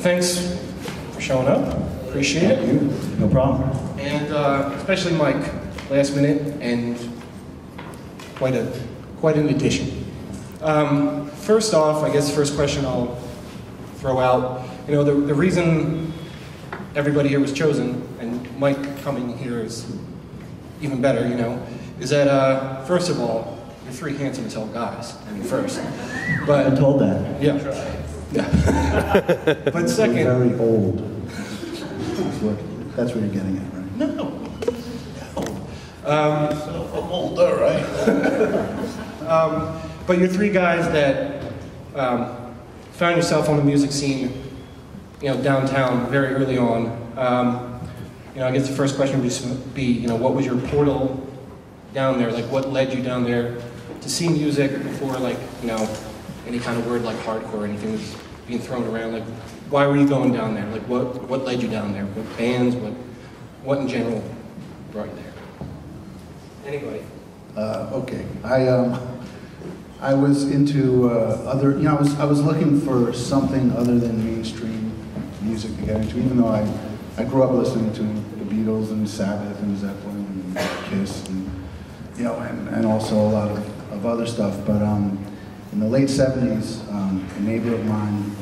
thanks for showing up. Appreciate it. You. No problem. And especially Mike, last minute, and quite an addition. First off, I guess the first question I'll throw out, you know, the reason everybody here was chosen, and Mike coming here is even better, you know, is that, first of all, you're three handsome as hell guys, I mean, first. But I'm told that. Yeah. Yeah. But second... You're very old. That's what you're getting at, right? No. I'm older, right? But you're three guys that found yourself on the music scene, you know, downtown very early on. You know, I guess the first question would just be, you know, what was your portal down there? Like, what led you down there to see music before, like, you know, any kind of word like hardcore or anything was being thrown around? Like, why were you going down there? Like, what led you down there? What bands? What in general brought you there? Anybody? Okay. I was into other, you know, I was looking for something other than mainstream music to get into, even though I grew up listening to the Beatles and Sabbath and Zeppelin and Kiss and, you know, and also a lot of other stuff. But in the late 70s, a neighbor of mine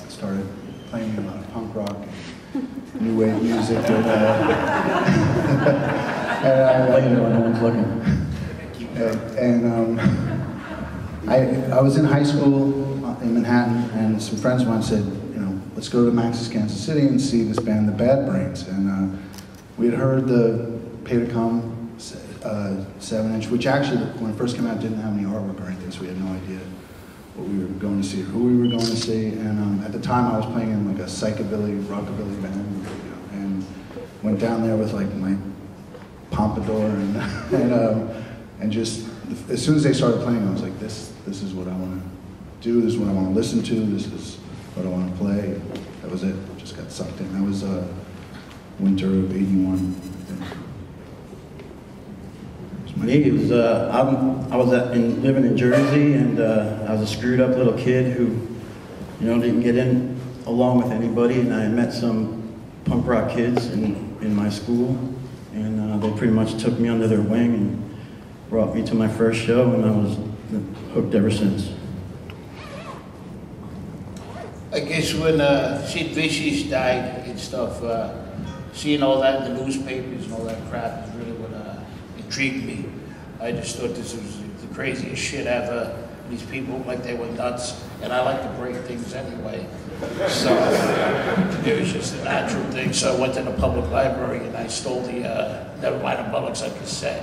started playing a lot of punk rock, new wave music, and no one's looking. I was in high school in Manhattan, and some friends of mine said, you know, let's go to Max's Kansas City and see this band, the Bad Brains. And we had heard the Pay to Come 7-inch, which actually, when it first came out, didn't have any artwork or anything, so we had no idea what we were going to see or who we were going to see. And at the time, I was playing in like a psychobilly, rockabilly band, you know, and went down there with like my pompadour and just, as soon as they started playing, I was like, this is what I want to do, this is what I want to listen to, this is what I want to play. That was it, just got sucked in. That was winter of '81. Me, it was, I was living in Jersey, and I was a screwed up little kid who, you know, didn't get in along with anybody, and I met some punk rock kids in my school, and they pretty much took me under their wing and brought me to my first show, and I was hooked ever since. I guess when Sid Vicious died and stuff, seeing all that in the newspapers and all that crap is really what intrigued me. I just thought this was the craziest shit ever. These people looked like they were nuts, and I like to break things anyway. So it was just a natural thing. So I went to the public library and I stole the Nevermind the Bollocks on cassette.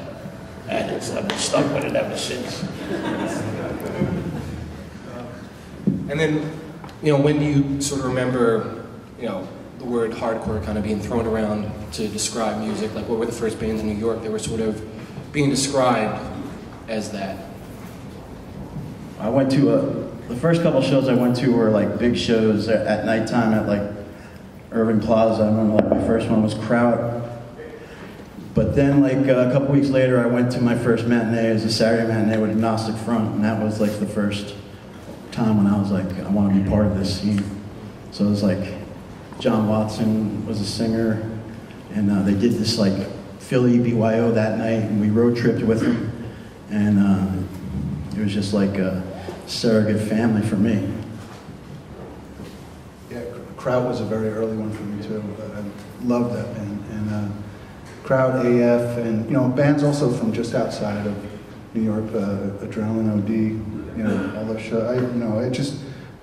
And I've been stuck with it ever since. And then, you know, when do you sort of remember, you know, the word hardcore kind of being thrown around to describe music? Like, what were the first bands in New York that were sort of being described as that? I went to the first couple shows I went to were like big shows at nighttime at like Irving Plaza. I remember like my first one was Kraut. But then like a couple weeks later I went to my first matinee. It was a Saturday matinee with Agnostic Front, and that was like the first time when I was like, I want to be part of this scene. So it was like John Watson was a singer, and they did this like Philly BYO that night, and we road tripped with him, and it was just like a surrogate family for me. Yeah, Kraut was a very early one for me too. I loved that band, and Kraut, AF, and you know, bands also from just outside of New York, Adrenaline OD, you know, all those shows. You know, it just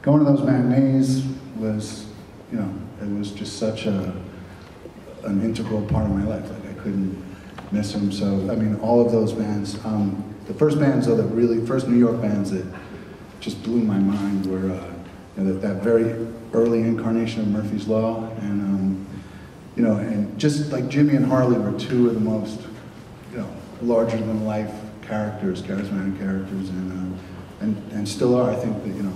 going to those matinees was, you know, it was just such an integral part of my life. Like I couldn't miss them. So I mean, all of those bands. The first bands, though, first New York bands that just blew my mind were you know, that very early incarnation of Murphy's Law, and you know, and just like Jimmy and Harley were two of the most, you know, larger than life characters, charismatic characters, and still are. I think that, you know,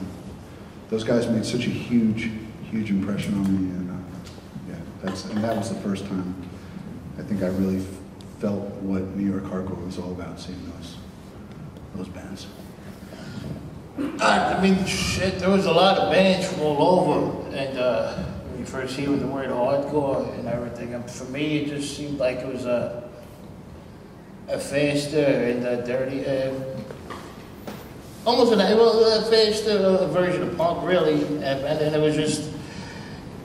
those guys made such a huge impression on me, and yeah, that was the first time I think I really felt what New York hardcore was all about, seeing those bands. I mean, shit, there was a lot of bands from all over, and you first hear the word hardcore and everything, and for me it just seemed like it was a faster and a dirty, almost a faster version of punk, really. And it was just,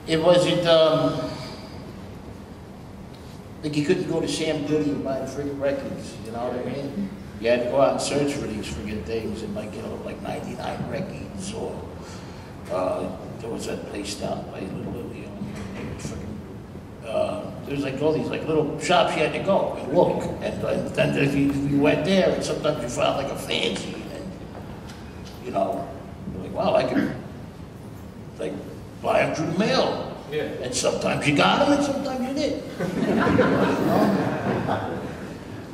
it wasn't, like you couldn't go to Sam Goody and buy the friggin' records, you know what I mean? You had to go out and search for these friggin' things and like, 99 records, or there was that place down by Little Lily, there was like all these like little shops you had to go and look, and then if you went there, and sometimes you found like a fancy, and you're like, wow, I could like buy them through the mail. Yeah. And sometimes you got them, and sometimes you didn't.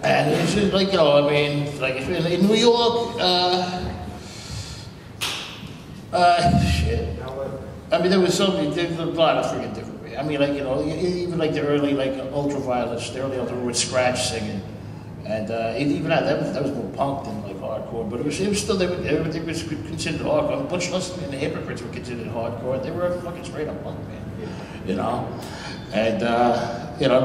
And it's just like, like in New York, shit. I mean, there was a lot of freaking different. I mean, like, even like the early, like, ultraviolence, the early ultra with scratch singing. And even that was more punk than like hardcore, but it was still, everything was considered hardcore. I mean, Butch Liston and the Hypocrites were considered hardcore. They were fucking straight up punk, man. And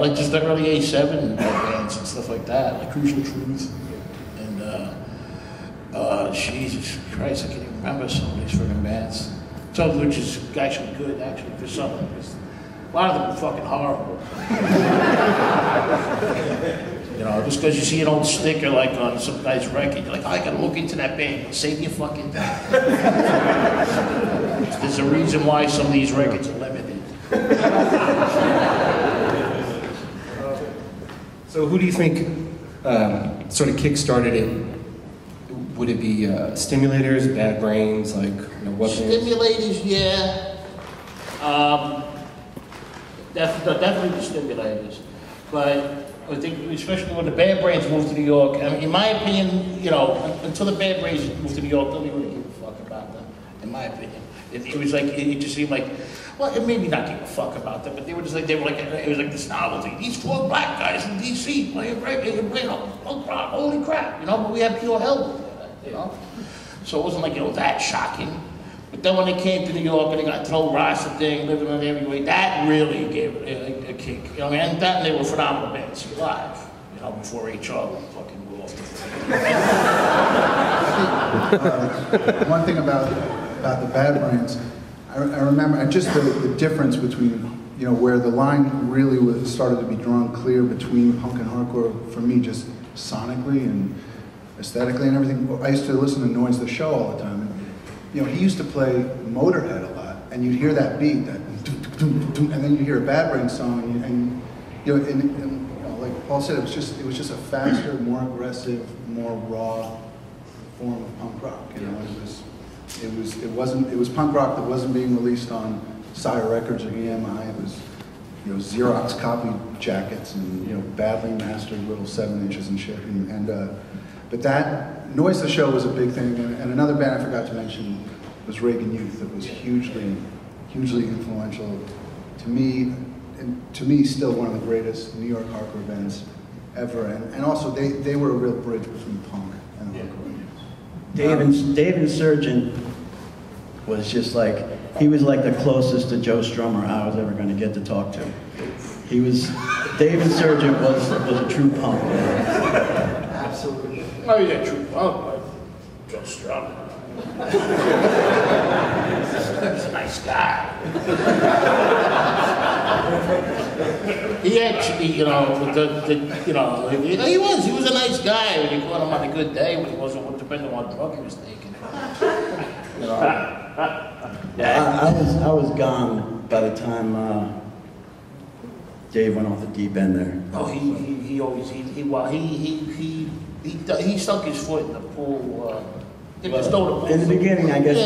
like just the early '87 bands and stuff like that, like Crucial Truth, and Jesus Christ, I can't even remember some of these freaking bands. Some of which is actually good, actually, for some. A lot of them are fucking horrible. Just because you see an old sticker like on some guy's record, you're like, oh, I gotta look into that band. Save your fucking time. There's a reason why some of these records are limited. So who do you think sort of kick-started it? Would it be Stimulators, Bad Brains, like, what? Stimulators, yeah. Definitely the Stimulators. But I think, especially when the Bad Brains moved to New York, I mean, in my opinion, until the Bad Brains moved to New York, nobody really gave a fuck about them, in my opinion. It was like, it just seemed like, well, it made me not give a fuck about them, but it was like this novelty. These 4 black guys from DC playing punk rock, holy crap, but we had pure hell with that, So it wasn't like, that shocking. But then when they came to New York and they got the whole Rasta thing, living on everywhere, that really gave it a kick. And that, they were phenomenal bands live, before HR fucking blew off the One thing about the Bad Brains, I remember just the difference between, where the line really started to be drawn clear between punk and hardcore for me, just sonically and aesthetically and everything. I used to listen to Noise the Show all the time. And, he used to play Motorhead a lot, and you'd hear that beat, and then you hear a Bad Brains song, and like Paul said, it was just a faster, more aggressive, more raw form of punk rock. It was punk rock that wasn't being released on Sire Records or EMI. It was, Xerox copy jackets and badly mastered little 7 inches and shit. But that Noise the Show was a big thing. And another band I forgot to mention was Reagan Youth. That was hugely influential to me, and to me still one of the greatest New York hardcore bands ever. And also they were a real bridge between punk and hardcore. Dave Insurgent was just like, he was like the closest to Joe Strummer I was ever going to get to talk to. Dave Insurgent was a true punk. Absolutely. Oh yeah, true punk, like Joe Strummer. He's a nice guy. He actually, he was a nice guy when you caught him on a good day, when he wasn't depending on what drug he was taking. I was gone by the time Dave went off the deep end there. Oh, he stuck his foot in the pool. In the beginning, I guess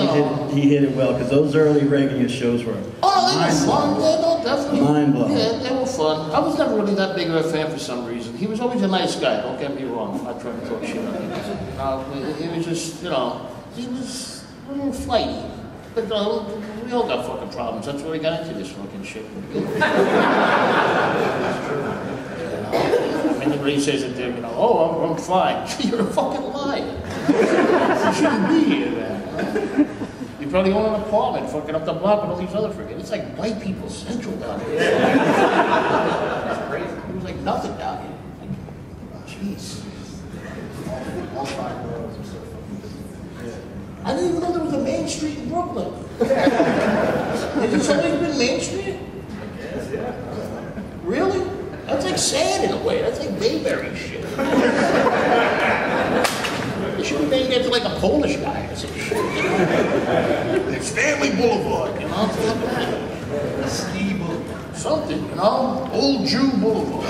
he hit it well, because those early Reagan shows were they were fun. Yeah, no, definitely. Mind-blowing. Yeah, they were fun. I was never really that big of a fan for some reason. He was always a nice guy, don't get me wrong. I'm not trying to talk shit on him. He was just, he was a little flighty. But we all got fucking problems. That's why we got into this fucking shit. Everybody says that they're, oh, I'm fine. You're a fucking liar. You shouldn't be here, man. probably own an apartment fucking up the block with all these other friggin'. It's like white people central down here. It's crazy. It was like nothing down here. Like, jeez. I didn't even know there was a Main Street in Brooklyn. Has this always been Main Street? Yeah. Really? That's like sand in a way. That's like Bayberry shit. They should be named after like a Polish guy or some shit. It's Stanley Boulevard, you know? Something like that. Ski Boulevard. Something, you know? Old Jew Boulevard.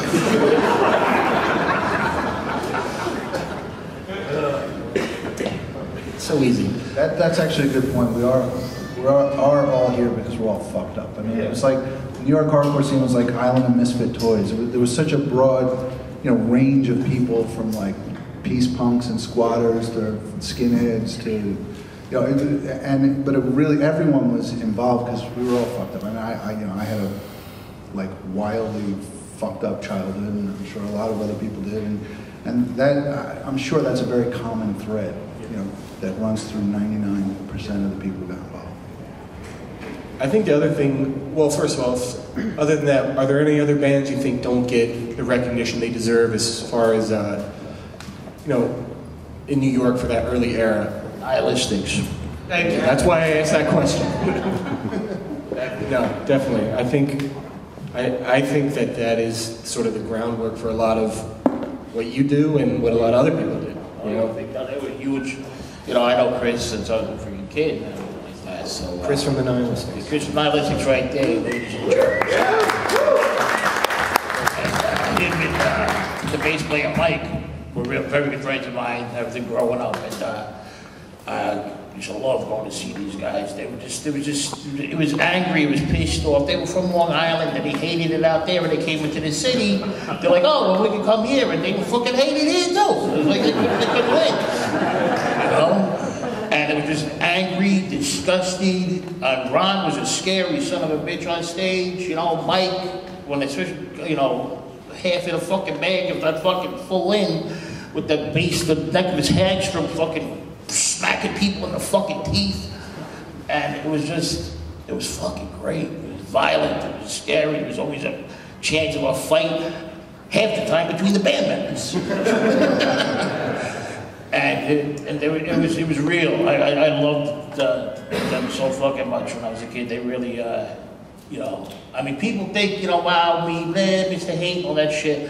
So easy. That's actually a good point. We are all here because we're all fucked up. I mean, it was like the New York hardcore scene was like Island of Misfit Toys. There was such a broad, range of people from like peace punks and squatters to skinheads to, but it really everyone was involved because we were all fucked up. I mean, I had a like wildly fucked up childhood, and I'm sure a lot of other people did, and that I'm sure that's a very common thread, that runs through 99% of the people who got involved. I think the other thing, well, first of all, other than that, are there any other bands you think don't get the recognition they deserve as far as, in New York for that early era? Nihilistics. Thank you. That's why I asked that question. No, definitely. I think that is sort of the groundwork for a lot of what you do and what a lot of other people did. They were huge. I know Chris since I was a freaking kid. So, Chris from the Nihilistics. Chris from the Nihilistics right there, ladies and gentlemen. And him and the bass player Mike were very good friends of mine, everything growing up. And I used to love going to see these guys. It was angry, it was pissed off. They were from Long Island and they hated it out there, and they came into the city. They're like, oh, well, we can come here, and they fucking hated it here too. It was like they couldn't win. And it was just angry, disgusted. Ron was a scary son of a bitch on stage. Mike, when they switched, half of the fucking bag of that fucking full in with the base, the neck of his hamstring fucking smacking people in the fucking teeth. And it was fucking great. It was violent, it was scary, there was always a chance of a fight, half the time between the band members. And it was real. I loved them so fucking much when I was a kid. They really, people think, wow, Mr. Hate, all that shit.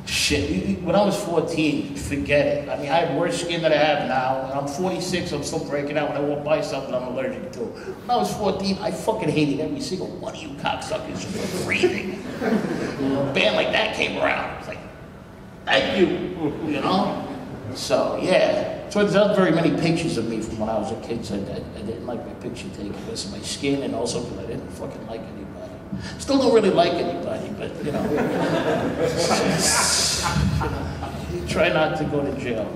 Shit, when I was 14, forget it. I have worse skin than I have now. And I'm 46, I'm still breaking out when I walk by something I'm allergic to. When I was 14, I fucking hated every single one of you cocksuckers for breathing. A band like that came around. I was like, thank you, So, yeah. So there's not very many pictures of me from when I was a kid, so I didn't like my picture taken because of my skin and also because I didn't fucking like anybody. Still don't really like anybody, but, try not to go to jail.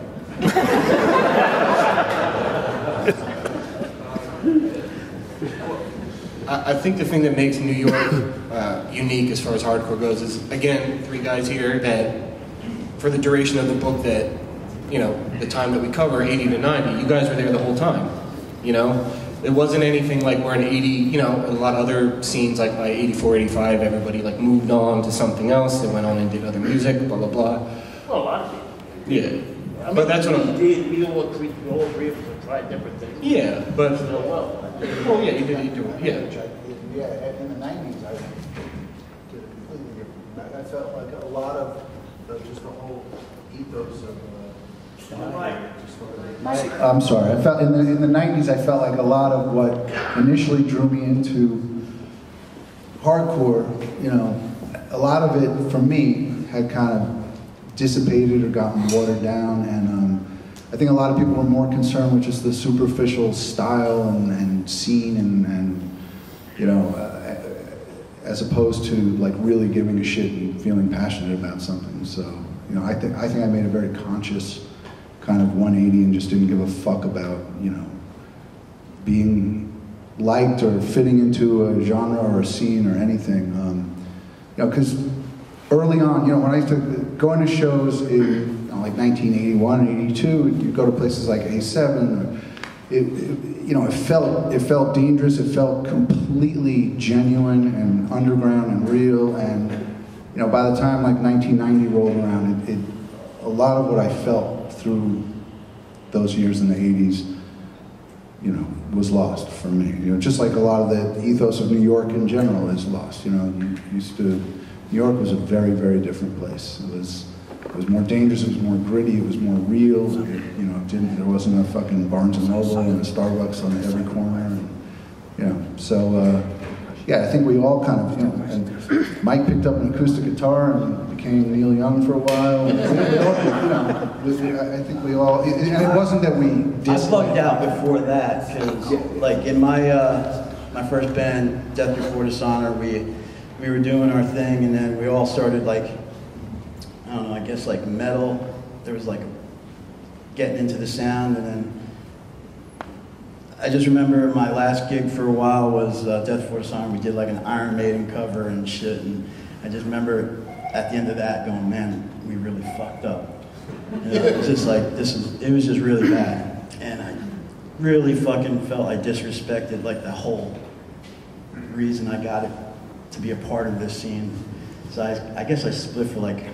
I think the thing that makes New York unique as far as hardcore goes is, again, three guys here that, for the duration of the book that, the time that we cover, 80 to 90, you guys were there the whole time, It wasn't anything like we're in 80, a lot of other scenes, like by 84, 85, everybody like moved on to something else, they went on and did other music, blah, blah, blah. Well, a lot of people. Yeah. But that's what I'm... We all three of us tried different things. Yeah, but... Still well. Oh, yeah, you did, yeah. Yeah, in the 90s, I did it completely different. I felt like a lot of just the whole ethos of... I'm sorry. I felt in the 90s. I felt like a lot of what initially drew me into hardcore, a lot of it for me had kind of dissipated or gotten watered down, and I think a lot of people were more concerned with just the superficial style and scene and as opposed to like really giving a shit and feeling passionate about something. So I think I made a very conscious kind of 180 and just didn't give a fuck about, being liked or fitting into a genre or a scene or anything. Because early on, when I used to go into shows in like 1981, 82, you go to places like A7 you know, it felt dangerous. It felt completely genuine and underground and real. And you know, by the time like 1990 rolled around, a lot of what I felt through those years in the 80s, you know, was lost for me. You know, just like a lot of the ethos of New York in general is lost. You know, New York was a very, very different place. It was more dangerous, it was more gritty, it was more real. You know, there wasn't a fucking Barnes and Noble and a Starbucks on every corner. And, you know, so yeah, I think we all kind of, you know, and Mike picked up an acoustic guitar and became Neil Young for a while. And, I think we all, and it wasn't that we I bugged out before that, because like in my my first band, Death Before Dishonor, we were doing our thing, and then we all started like, I don't know, I guess like metal. There was like getting into the sound, and then I just remember my last gig for a while was Death Before Dishonor. We did like an Iron Maiden cover and shit, and I just remember at the end of that going, man, we really fucked up. You know, it was just like, it was just really bad. And I really fucking felt I disrespected like the whole reason I got it to be a part of this scene. So I guess I split for like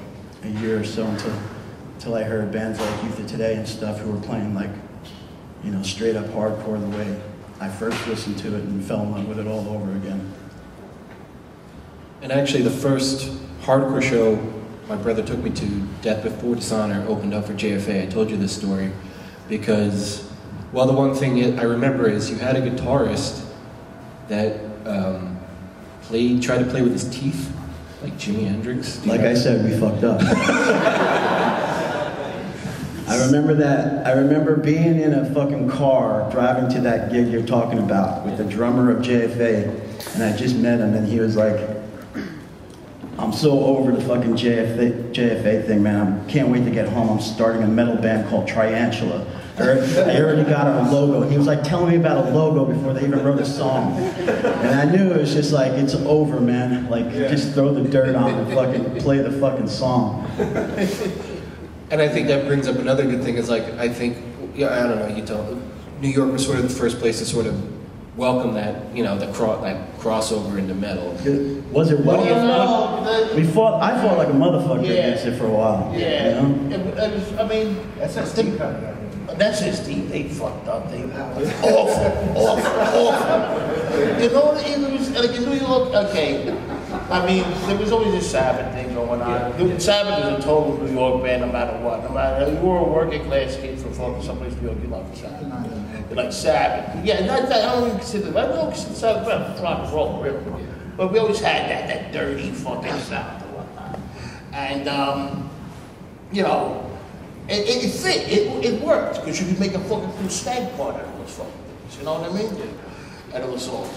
a year or so until I heard bands like Youth of Today and stuff who were playing like, you know, straight up hardcore the way I first listened to it and fell in love with it all over again. And actually the first hardcore show my brother took me to, Death Before Dishonor, opened up for JFA. I told you this story because, well, the one thing I remember is you had a guitarist that tried to play with his teeth, like Jimi Hendrix. Like I said, we fucked up. I remember that. I remember being in a fucking car driving to that gig you're talking about with the drummer of JFA, and I just met him, and he was like, I'm so over the fucking JFA thing, man. I can't wait to get home. I'm starting a metal band called Triantula. I already got our logo. He was like telling me about a logo before they even wrote a song. And I knew it was just like, it's over, man. Like, just throw the dirt on and fucking play the fucking song. And I think that brings up another good thing is like, I think, yeah, I don't know, you tell, New York was sort of the first place to sort of welcome that, you know, that crossover into metal. Was it what? I fought like a motherfucker against it for a while. Yeah. You know? It was, I mean, that's just deep. They fucked up. They awful. You know, it was like in New York. Okay, I mean, there was always a Sabbath thing going on. Sabbath is a total New York band, no matter what. No matter you were a working class kid from fucking someplace in New York, you loved Sabbath. You like Sabbath. Yeah, I don't even consider. I don't consider Sabbath rock and roll, really. But we always had that dirty fucking sound and whatnot. And you know. It fit. It worked because you could make a fucking cool stank part out of those fucking things. You know what I mean? And it was all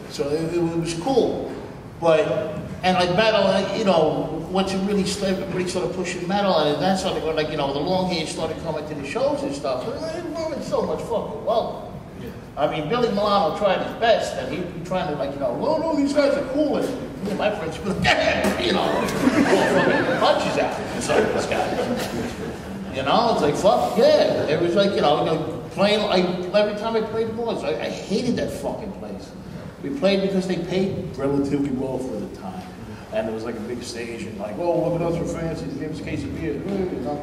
so it was cool. But and like metal, you know, once you really started pushing metal, and that's sort of like, you know, the long hair started coming to the shows and stuff. It wasn't so much fucking welcome. I mean, Billy Milano tried his best, and he'd be trying to, like, you know, oh no, these guys are cool, and me and my friends would be like, yeah, you know, fucking punches out and some of these guys. You know, it's like, fuck, yeah. It was like, you know playing, every time I played the boys, I hated that fucking place. We played because they paid relatively well for the time. And there was like a big stage, and like, oh, look at us, we're fancy, they gave us a case of beer, you know.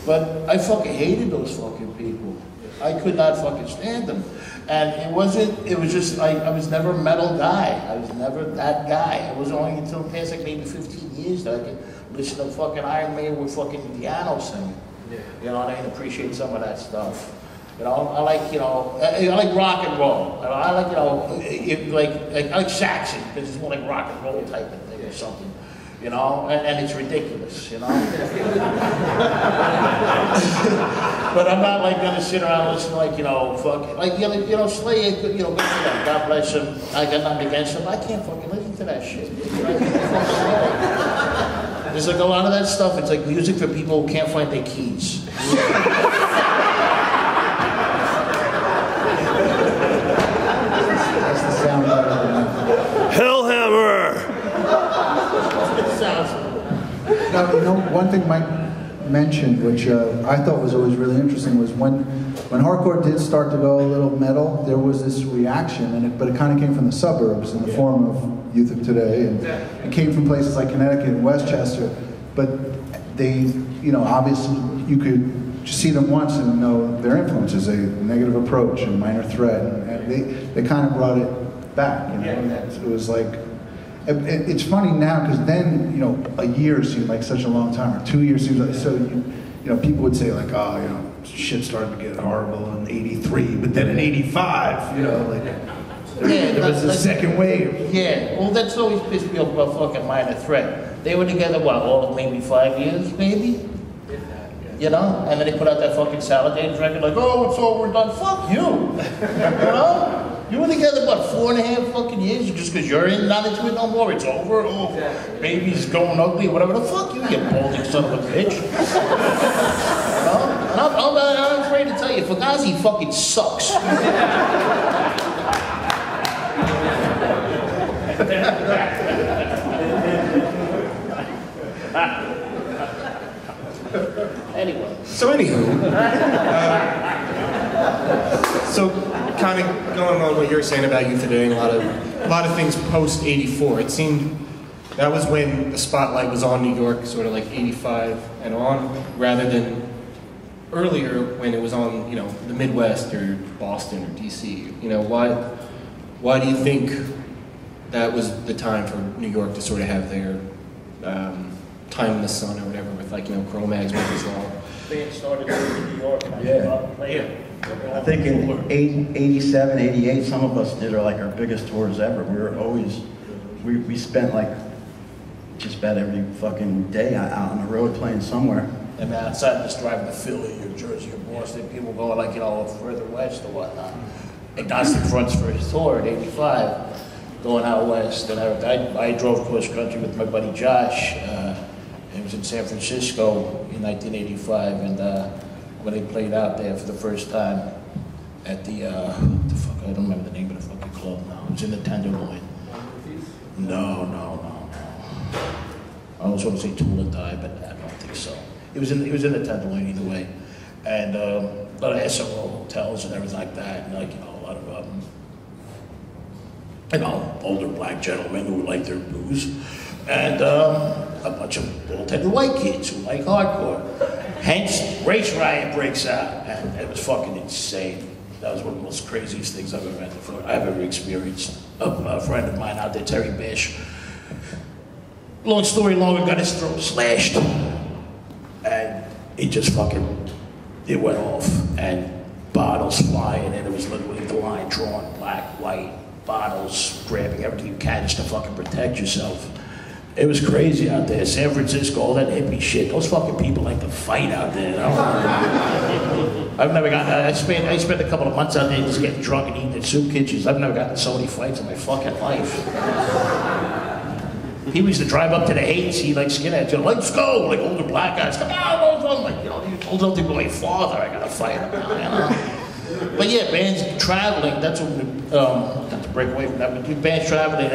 But I fucking hated those fucking people. I could not fucking stand them. And it was just, I was never a metal guy. I was never that guy. It was only until the past like maybe 15 years that I could listen to fucking Iron Maiden with fucking piano singing. You know, and I can appreciate some of that stuff. You know, I like, you know, I like rock and roll. I like, you know, I like Saxon, because it's more like rock and roll type of thing or something. You know, and it's ridiculous, you know. But I'm not like gonna sit around and listen to, like, you know, fucking, like, you know, Slayer, you know, God bless him, I got nothing against him. I can't fucking listen to that shit. There's like a lot of that stuff, it's like music for people who can't find their keys. That's the sound of Hellhammer! Now, you know, one thing Mike mentioned, which I thought was always really interesting, was when when hardcore did start to go a little metal, there was this reaction, but it kind of came from the suburbs in the form of Youth of Today, and it came from places like Connecticut and Westchester. But they, you know, obviously you could just see them once and know their influences, a Negative Approach and Minor Threat, and they kind of brought it back, you know. It was like, it's funny now because then, you know, a year seemed like such a long time, or 2 years seems like, so you know, people would say like, oh, you know, shit started to get horrible in '83, but then in '85, you know, like, there was a second wave. Yeah, well, that's always pissed me off about fucking Minor Threat. They were together, what, all of maybe 5 years, maybe? You know? And then they put out that fucking Salad Days record, like, oh, it's over, done. Fuck you! You know? You were together, what, 4.5 fucking years? Just because you're not into it no more, it's over? Oh, baby's going ugly, whatever. The fuck you balding son of a bitch. You know? And I'm afraid to tell you, Fugazi fucking sucks. Anyway. So anywho, so kind of going on what you're saying about Youth Today and a lot of things post '84. It seemed that was when the spotlight was on New York, sort of like '85 and on, rather than earlier when it was on, you know, the Midwest or Boston or DC. You know, why do you think that was the time for New York to sort of have their time in the sun or whatever, with, like, you know, Cro-Mags, Murphy's Law? They started in New York, and I think in '87, '88, some of us did our biggest tours ever. We were always, we spent like just about every fucking day out on the road playing somewhere. And outside just driving to Philly or Jersey or Boston, people going like, you know, further west or whatnot. Agnostic Fronts for his tour in '85, going out west. And I drove cross country with my buddy Josh. It was in San Francisco in 1985, and when they played out there for the first time at the fuck, I don't remember the name of the fucking club now. It was in the Tenderloin. No. I was going to say Tool and Die, but I don't think so. It was in the Tenderloin either way, and a lot of SRO hotels and everything like that, and like, you know, a lot of you know, older black gentlemen who like their blues, and a bunch of bald-headed white kids who like hardcore. Hence, Race Riot breaks out, and it was fucking insane. That was one of the most craziest things I've ever experienced. A friend of mine out there, Terry Bish, long story longer, got his throat slashed, and it just fucking, it went off, and bottles flying, and it was literally the line drawn, black, white, bottles, grabbing everything you can just to fucking protect yourself. It was crazy out there. San Francisco, all that hippie shit. Those fucking people like to fight out there. I've never gotten. I spent a couple of months out there just getting drunk and eating at soup kitchens. I've never gotten so many fights in my fucking life. People used to drive up to the 8 and see like skinheads. You know, let's go, like older black guys. Come on, I'm like, you know, these older people like father. I gotta fight them now, you know. But yeah, bands traveling. That's what. Not to break away from that, but bands traveling.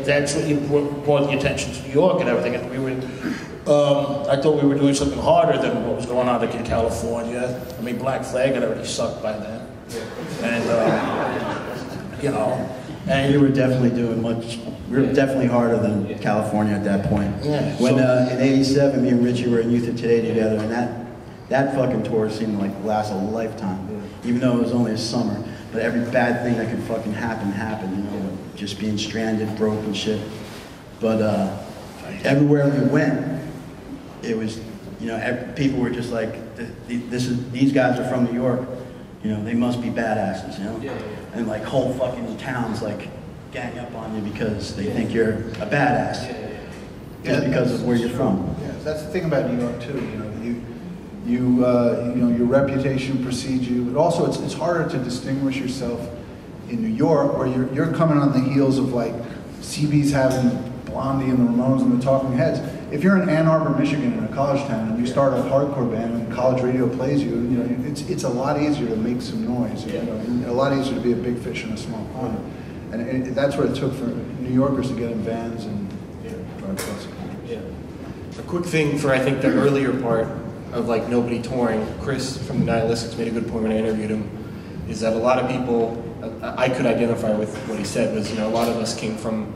That's what you brought the attention to New York and everything. And we were. I thought we were doing something harder than what was going on like in California. I mean, Black Flag had already sucked by then, and you know. And we were definitely doing much. We were definitely harder than California at that point. Yeah. When in '87, me and Richie were in Youth of Today together, and that fucking tour seemed like to last a lifetime. Even though it was only a summer, but every bad thing that could fucking happened. You know, just being stranded, broke and shit. But everywhere we went, it was, you know, people were just like, these guys are from New York. You know, they must be badasses, you know? And like whole fucking towns like gang up on you because they think you're a badass. Just because of where you're from. Yeah, that's the thing about New York too, you know, you know, your reputation precedes you, but also it's harder to distinguish yourself in New York where you're coming on the heels of like CB's having Blondie and the Ramones and the Talking Heads. If you're in Ann Arbor, Michigan in a college town and you start a hardcore band and college radio plays you, you know, it's a lot easier to make some noise, you know, and a lot easier to be a big fish in a small pond. And that's what it took for New Yorkers to get in vans and drive across the country. A quick thing for, I think, the earlier part, of like nobody touring, Chris from the Nihilistics made a good point when I interviewed him, is that a lot of people, I could identify with what he said, was, you know, a lot of us came from,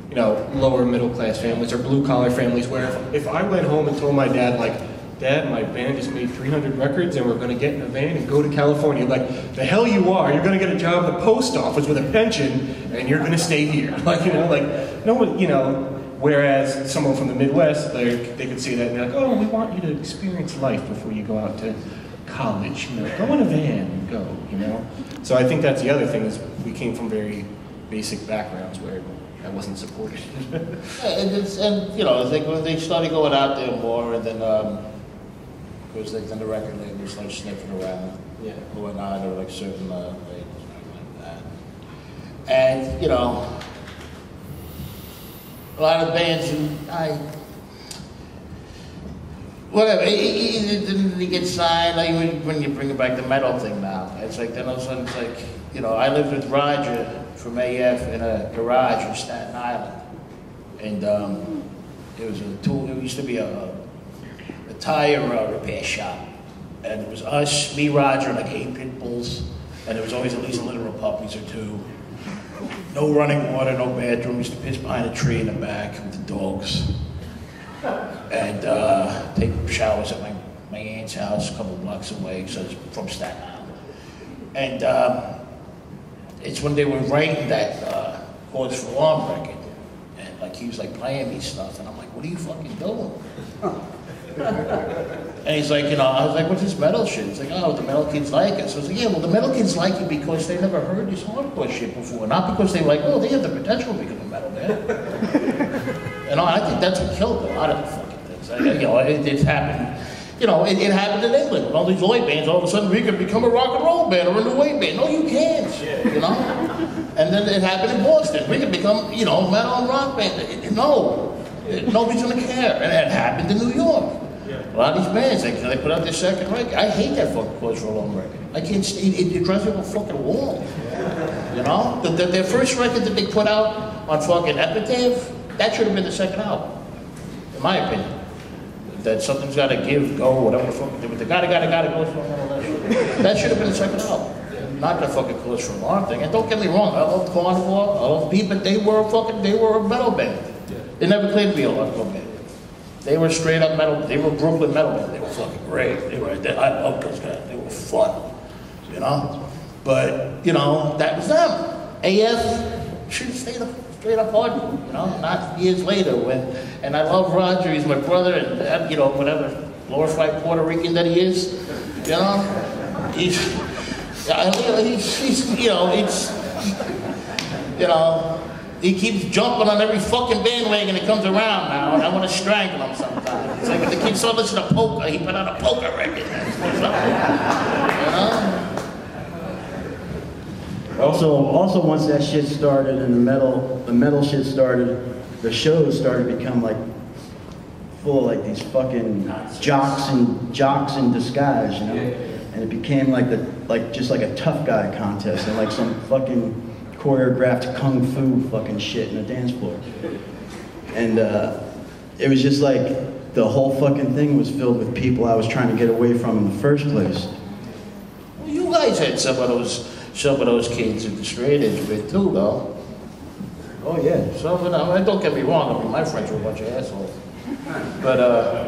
you know, lower middle class families or blue collar families where if I went home and told my dad, like, Dad, my band just made 300 records and we're going to get in a van and go to California. Like, the hell you are. You're going to get a job at the post office with a pension and you're going to stay here. Like, you know, like, no one, you know, whereas someone from the Midwest, they could see that and be like, oh, we want you to experience life before you go out to college. You know, go in a van and go, you know. So I think that's the other thing is we came from very basic backgrounds where I wasn't supported. and you know, they started going out there more, and then because then the record labels started sniffing around, going on or like certain labels like that, and you know, a lot of bands whatever, he gets signed. Like when you bring it back the metal thing now, it's like then all of a sudden it's like, you know, I lived with Roger from AF in a garage in Staten Island, and it was it used to be a tire repair shop, and it was us, me, Roger, and like 8 pit bulls, and there was always at least a litter of puppies or 2. No running water, no bathroom. We used to piss behind a tree in the back with the dogs, and take showers at my aunt's house a couple blocks away, so it's from Staten Island. And it's when they were writing that Cause for Alarm record, and like he was like playing me stuff, and I'm like, what are you fucking doing? And he's like, you know, I was like, what's this metal shit? He's like, oh, the metal kids like it. So I was like, yeah, well, the metal kids like you because they never heard this hardcore shit before, not because they were like, oh, they have the potential to become a metal band. And I think that's what killed a lot of the fucking things. You know, it's happened. You know, it happened in England with all these oi bands. All of a sudden, we could become a rock and roll band or a new wave band. No, you can't. You know. And then it happened in Boston. We could become, you know, metal and rock band. No, nobody's gonna care. And it happened in New York. A lot of these bands, they put out their second record. I hate that fucking Cause for Alarm record. I can't stand it. It drives me up a fucking wall. You know? Their first record that they put out on fucking Epitaph, that should have been the second album, in my opinion. That something's got to give, go, whatever the fuck. The gotta go for all that shit. That should have been the second album. Not the fucking Cause for Alarm thing. And don't get me wrong, I love Carnivore, I love Beat, but they were a metal band. They never claimed to be a hardcore band. They were straight up metal. They were Brooklyn metal band. They were fucking great. I love those guys. They were fun, you know. But you know, that was them. AF should have stayed up. Straight up hardcore, you know, not years later and I love Roger, he's my brother, and you know, whatever glorified Puerto Rican that he is, you know, he's you know, you know, he keeps jumping on every fucking bandwagon that comes around now, and I want to strangle him sometimes. It's like if the kid started listening to polka, he put out a polka record, you know? Also, once that shit started and the metal shit started, the shows started to become like full of like these fucking jocks in disguise, you know. And it became like just like a tough guy contest and like some fucking choreographed kung fu fucking shit in a dance floor. And it was just like the whole fucking thing was filled with people I was trying to get away from in the first place. Well, you guys had some of those kids at the straight edge bit too, though. Oh yeah. Some of them, don't get me wrong, I mean, my friends were a bunch of assholes. But,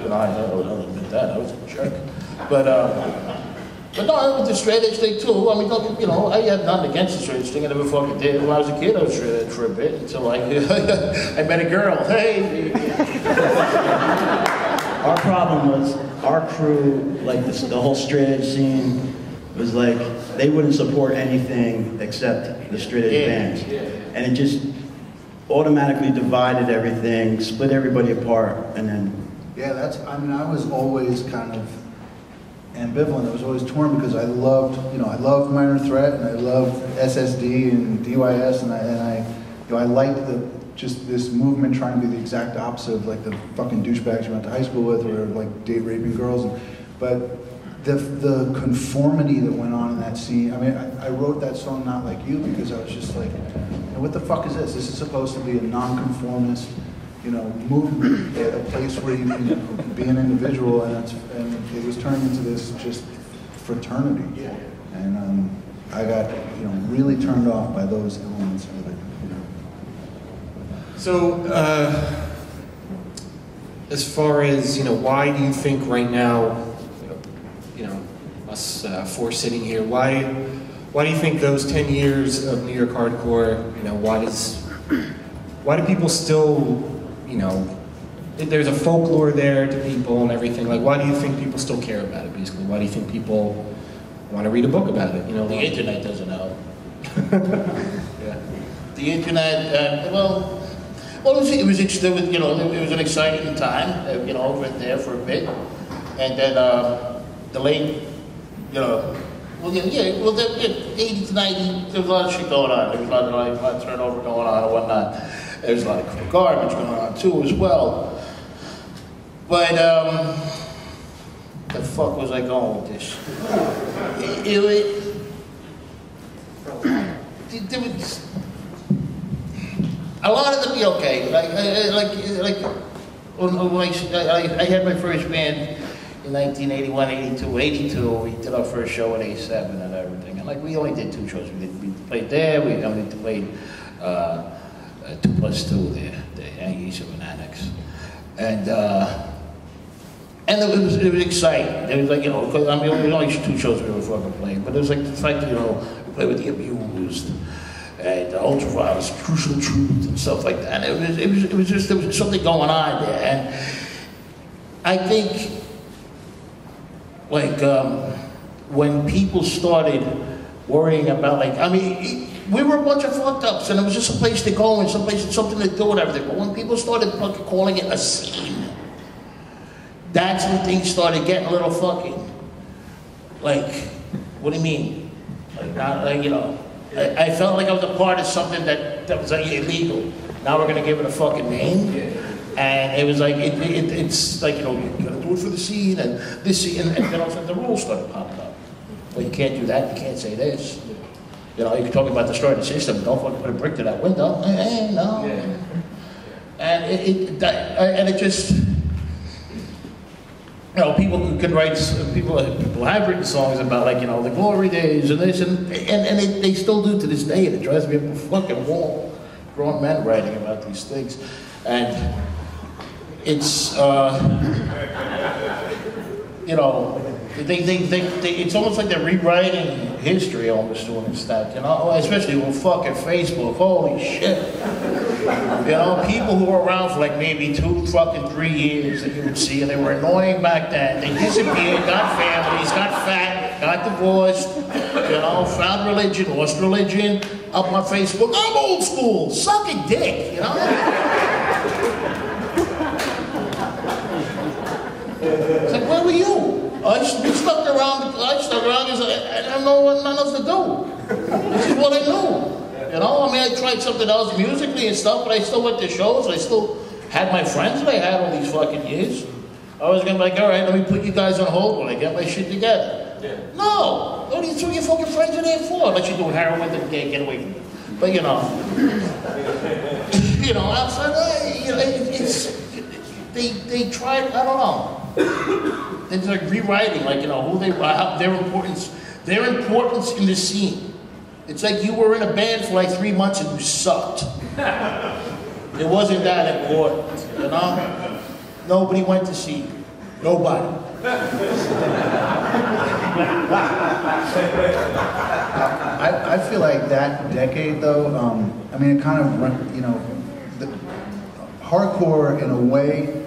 you know, I'll admit that, I was a jerk. But no, with the straight edge thing too, I mean, you know, I have nothing against the straight edge thing, I never fucking did. When I was a kid, I was straight edge for a bit until I met a girl, hey! Our problem was, our crew, like the whole straight edge scene, was like, they wouldn't support anything except the straight edge bands. And it just automatically divided everything, split everybody apart, and then... Yeah, I mean, I was always kind of ambivalent. I was always torn because I loved Minor Threat, and I loved SSD and DYS, and I liked just this movement trying to be the exact opposite of like the fucking douchebags you went to high school with, or like date raping girls. But the conformity that went on in that scene, I mean, I wrote that song Not Like You because I was just like, what the fuck is this? This is supposed to be a non-conformist, movement, a place where you can be an individual, and it was turned into this just fraternity. And I got, really turned off by those elements of it. So, as far as, why do you think right now, us four sitting here, why do you think those 10 years of New York hardcore, why do people still, there's a folklore there to people and everything, like why do you think people still care about it, basically? Why do you think people want to read a book about it? The internet doesn't help. Yeah. The internet, it was interesting. It was an exciting time, over there for a bit, and then the late, the 80s, 90s, there was a lot of shit going on. There was a lot of turnover going on and whatnot. There was a lot of garbage going on too, as well. But the fuck was I going with this? There was a lot of them. Okay, I had my first band in 1981, 82, 82. We did our first show at A7 and everything. And we only did 2 shows. We played there. We only played 2+2 there, the NYHC and Annex. And it was exciting. It was there was only 2 shows we were fucking playing, but it was the fact that, we played with the Abused and the Ultraviolence, Crucial Truth and stuff like that. And it was just, there was something going on there. And I think, when people started worrying about, we were a bunch of fucked ups, and it was just a place to go and something to do and everything. But when people started fucking calling it a scene, that's when things started getting a little fucking, what do you mean? I felt like I was a part of something that was illegal. Now we're gonna give it a fucking name. And it was it's you gotta do it for the scene and this scene, and then all of a sudden the rules started popping up. Well, you can't do that, you can't say this. You can talk about destroying the system, don't fucking put a brick to that window. No. Yeah. And it just, people could write, people have written songs about the glory days and this, and they still do to this day, and it drives me up a fucking wall. Grown men writing about these things. And it's, it's almost like they're rewriting history almost to an extent, especially with fucking Facebook. Holy shit. People who were around for maybe 2, fucking 3 years that you would see, and they were annoying back then. They disappeared, got families, got fat, got divorced, found religion, lost religion, up on Facebook. I'm old school, suck a dick, It's where were you? I stuck around because I didn't know nothing else to do. This is what I knew. I tried something else musically and stuff, but I still went to shows. I still had my friends that I had all these fucking years. I was gonna be all right, let me put you guys on hold while I get my shit together. Yeah. No! What are you your fucking friends are there for? Unless you're doing heroin, then get away from them. But outside they tried, I don't know. They're rewriting, who they are, their importance in the scene. It's like you were in a band for 3 months and you sucked. It wasn't that important, Nobody went to see you. Nobody. I feel like that decade, though, it kind of, the hardcore in a way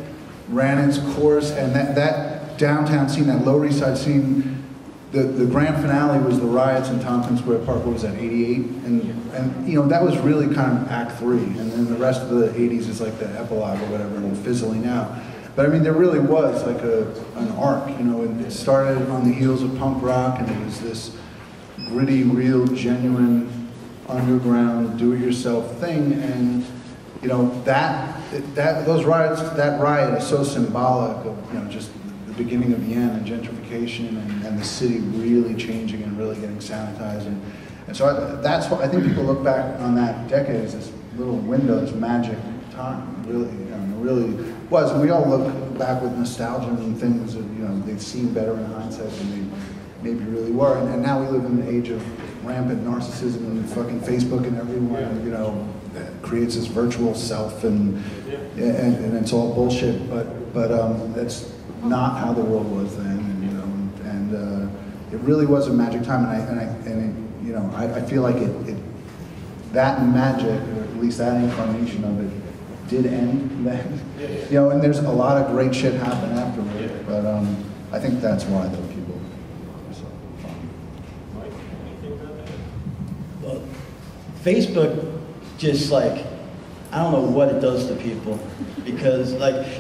ran its course, and that downtown scene, that Lower East Side scene, the grand finale was the riots in Tompkins Square Park. What was that, 88? And that was really kind of Act 3, and then the rest of the 80s is the epilogue or whatever, and fizzling out. But there really was an arc, and it started on the heels of punk rock, and it was this gritty, real, genuine, underground, do-it-yourself thing, and those riots, that riot is so symbolic of just the beginning of the end and gentrification and the city really changing and really getting sanitized, and so that's what I think people look back on that decade as this little window, this magic time. Really, really was. We all look back with nostalgia and things that, they've seen better in hindsight than they maybe really were. And now we live in an age of rampant narcissism and fucking Facebook, and everyone, creates this virtual self, and it's all bullshit. But that's not how the world was then, and it really was a magic time. I feel like that magic, or at least that incarnation of it, did end then. And there's a lot of great shit happen afterward. But I think that's why the people are so fun. Mike, anything about that? Well, Facebook just I don't know what it does to people, because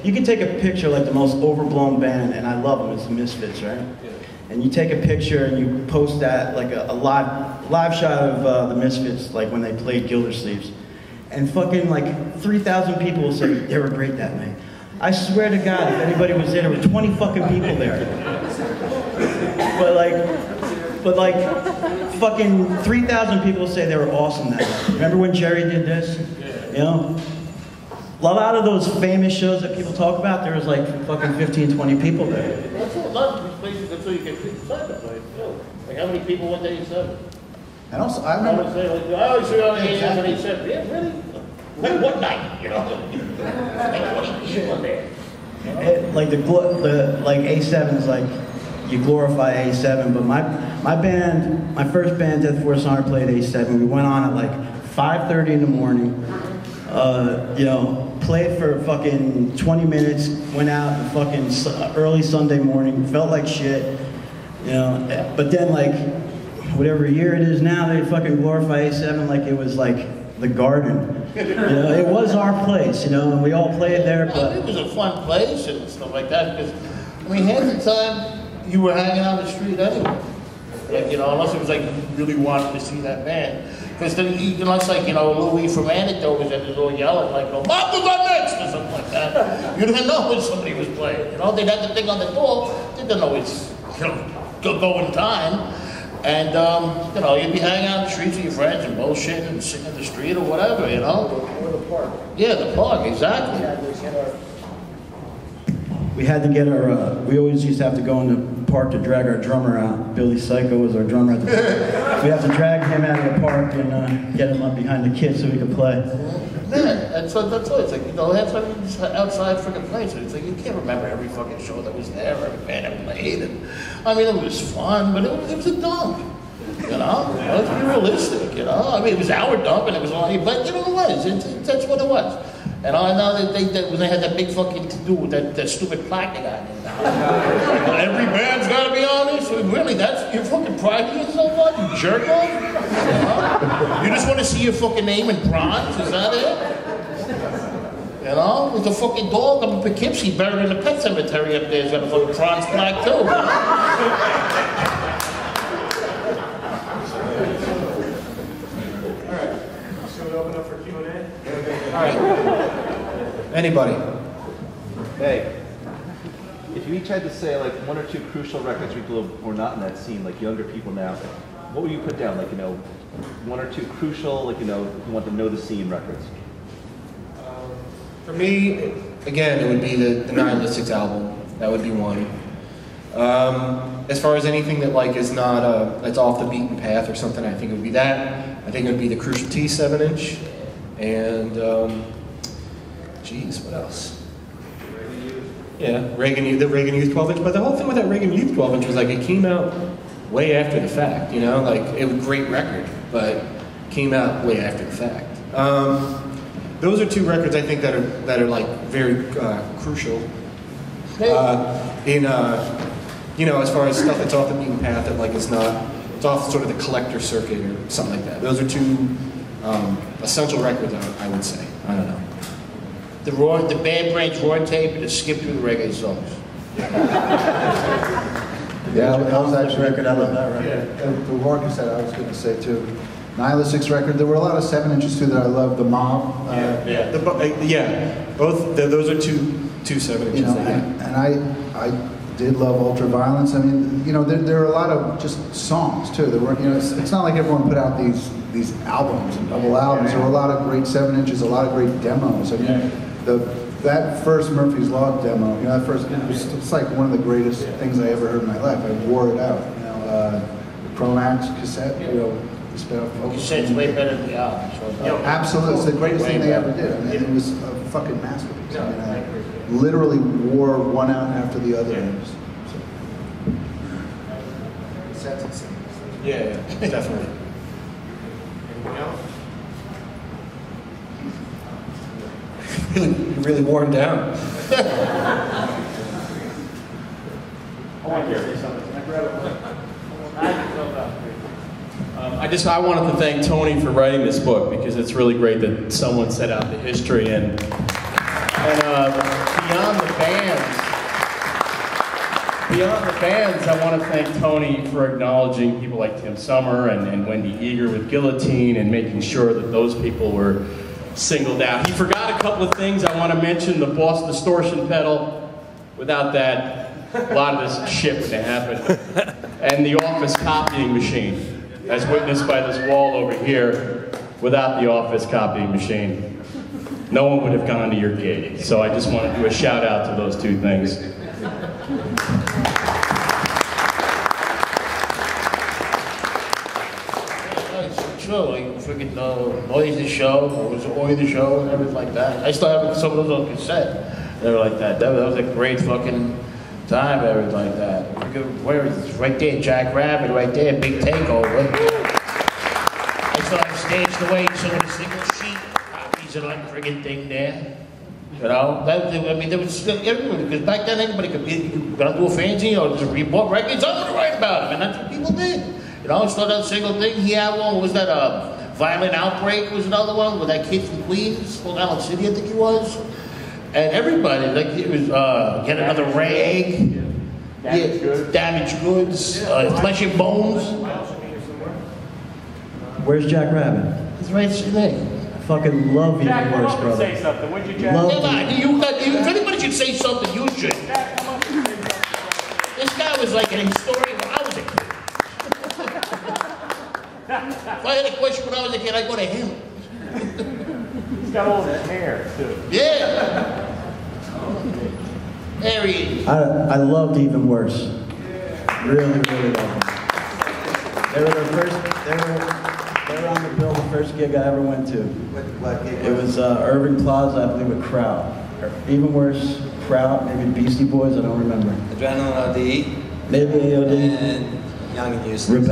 you can take a picture the most overblown band, and I love them, it's the Misfits, right? Yeah. And you take a picture and you post that a live shot of the Misfits when they played Gildersleeves, and fucking 3,000 people will say they were great that night. I swear to God, if anybody was there were 20 fucking people there. But fucking 3,000 people say they were awesome that night. Remember when Jerry did this? A lot of those famous shows that people talk about, there was fucking 15, 20 people there. That's a lot of these places, that's so you can fit inside the place, too. How many people went to 87? And also, I remember... I always say, oh, 87, 87. Yeah, really? What night, 20 people there. A7's you glorify A7, but my first band, Death Force Honor, played A7. We went on at 5:30 in the morning, played for fucking 20 minutes, went out fucking early Sunday morning, felt like shit, but then whatever year it is now, they fucking glorify A7 like it was the Garden. It was our place, and we all played there, but... It was a fun place and stuff like that, because, half the time, you were hanging on the street anyway. Unless it was you really wanted to see that band. Because then, unless Louis from Anecdote was at the door yelling, Bob was on next, or something like that. You didn't know when somebody was playing. They'd have the thing on the door, they didn't always, go in time. And, you'd be hanging out on the streets with your friends and bullshitting and sitting in the street or whatever, Or the park. Yeah, the park, exactly. We had to get our, we always used to have to go in the park to drag our drummer out. Billy Psycho was our drummer at the time. We have to drag him out of the park and get him up behind the kids so we could play. Yeah, and so that's what it's that's why we just outside freaking place. It's you can't remember every fucking show that was there, every band that played. And, it was fun, but it was a dump. Let's be realistic, it was our dump and it was all, but it was, that's what it was. And I know that when they had that big fucking to do with that stupid plaque they got in now. Every band's got to be on this. Really, that's your fucking pride in yourself, what? You jerk off? You just want to see your fucking name in bronze? Is that it? With the fucking dog up in Poughkeepsie buried in the pet cemetery up there. It's got a fucking bronze plaque too. All right. Anybody? Hey, if you each had to say one or two crucial records people who are not in that scene, younger people now, what would you put down? One or two crucial, you want to know the scene records. For me, again, it would be the Nihilistics album. That would be one. As far as anything that is not that's off the beaten path or something, I think it would be that. I think it would be the Crucial T 7-inch. And, what else? Yeah, the Reagan Youth 12-inch. But the whole thing with that Reagan Youth 12-inch was it came out way after the fact, it was a great record, but came out way after the fact. Those are two records I think that are very crucial. As far as stuff that's off the beaten path that it's off sort of the collector circuit or something like that. Those are two essential records, I would say. I don't know. The Bad Brains Raw tape and the Skip Through the Reggae songs. Yeah, that was actually record. I love that record. Yeah. The Raw cassette I was going to say too. Nihilistics record. There were a lot of 7-inches too that I loved. The Mob. Both. Those are two 7-inches. And I did love Ultraviolence. I mean, you know, there are a lot of just songs too. There weren't, you know, it's not like everyone put out these albums and double albums. There were a lot of great 7 inches, a lot of great demos. I mean, that first Murphy's Law demo, you know, it's like one of the greatest things I ever heard in my life. I wore it out. You know, Cro-Mags cassette. You know, Cassette's way better than the album. So absolutely, it's the greatest thing they ever did. I mean, it was a fucking masterpiece. I mean, I literally wore one out after the other. Yeah, definitely. Anything else? You really wore him down. I wanted to thank Tony for writing this book, because it's really great that someone set out the history and beyond the bands, I want to thank Tony for acknowledging people like Tim Summer and Wendy Eager with Guillotine and making sure that those people were singled out. He forgot a couple of things I want to mention. The Boss distortion pedal. Without that, a lot of this shit wouldn't have happened. And the Office copying machine, as witnessed by this wall over here. Without the Office copying machine, no one would have gone to your gig. So I just want to do a shout out to those two things. Sure, like freaking Noisy Show, or was it Oi the Show, and everything like that. I still have some of those on cassette. They were like that. That was a great fucking time, everything like that. Where is this? Right there, Jack Rabid, right there, Big Takeover. I still have staged away some of the single sheet copies of that friggin' thing there. You know, I mean, there was still everyone, because back then anybody could gonna do a fanzine or just report records. I'm gonna write about them, and that's what people did. You know, still that single thing. He had one. What was that? Violent Outbreak was another one with that kid from Queens, Long Island City, I think he was. And everybody, like it was Get Another Rag, Damaged Goods, Flesh and Bones. Where's Jack Rabid? That's right, there. I fucking love you, Jack, come worse, up and brother. say something, would you, Jack? If anybody should say something, you should. Jack, come up and say something. This guy was like an historian when I was a kid. If I had a question when I was a kid, I'd go to him. He's got all his hair, too. Yeah. There he is. I loved Even Worse. Really, really loved them. They were on the bill the first gig I ever went to. What gig? It was Irving Plaza, I believe, with Crowd. Even Worse, Crowd, maybe Beastie Boys, I don't remember. Adrenaline OD. Maybe AOD. And Young and Useless.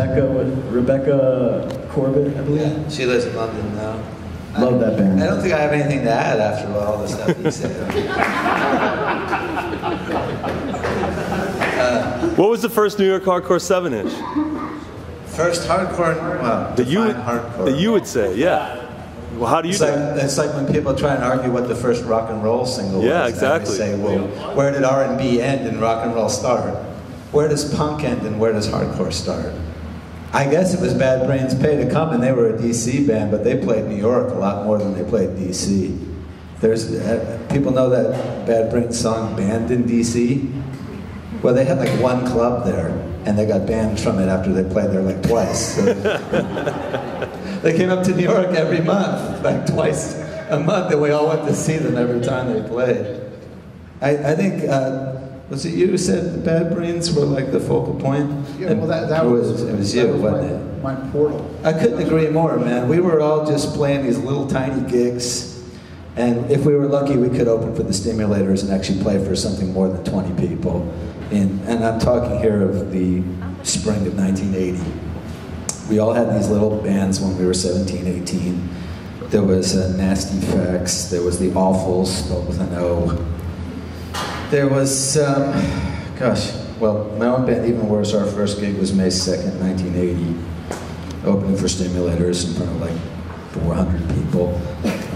Rebecca Corbett, I believe. Yeah, she lives in London now. Love that band. I don't think I have anything to add after all the stuff you said. What was the first New York hardcore 7-inch? First hardcore, well, That you hardcore. would say, yeah. Well, how do you It's do like, it's like when people try and argue what the first rock and roll single was. Yeah, exactly. And they say, well, where did R&B end and rock and roll start? Where does punk end and where does hardcore start? I guess it was Bad Brains Pay to Come, and they were a DC band, but they played New York a lot more than they played DC. There's people know that Bad Brains song "Banned in DC." Well, they had like one club there, and they got banned from it after they played there like twice. So they came up to New York every month, like twice a month, and we all went to see them every time they played. I think. Was it you who said the Bad Brains were like the focal point? Yeah, well, that was you, wasn't it? My portal. I couldn't agree more, man. We were all just playing these little tiny gigs, and if we were lucky, we could open for the Stimulators and actually play for something more than 20 people. And I'm talking here of the spring of 1980. We all had these little bands when we were 17, 18. There was Nasty Facts, there was the Awfuls, spelled with an O. There was, well, my own band, Even Worse, our first gig was May 2nd, 1980, opening for Stimulators in front of like 400 people.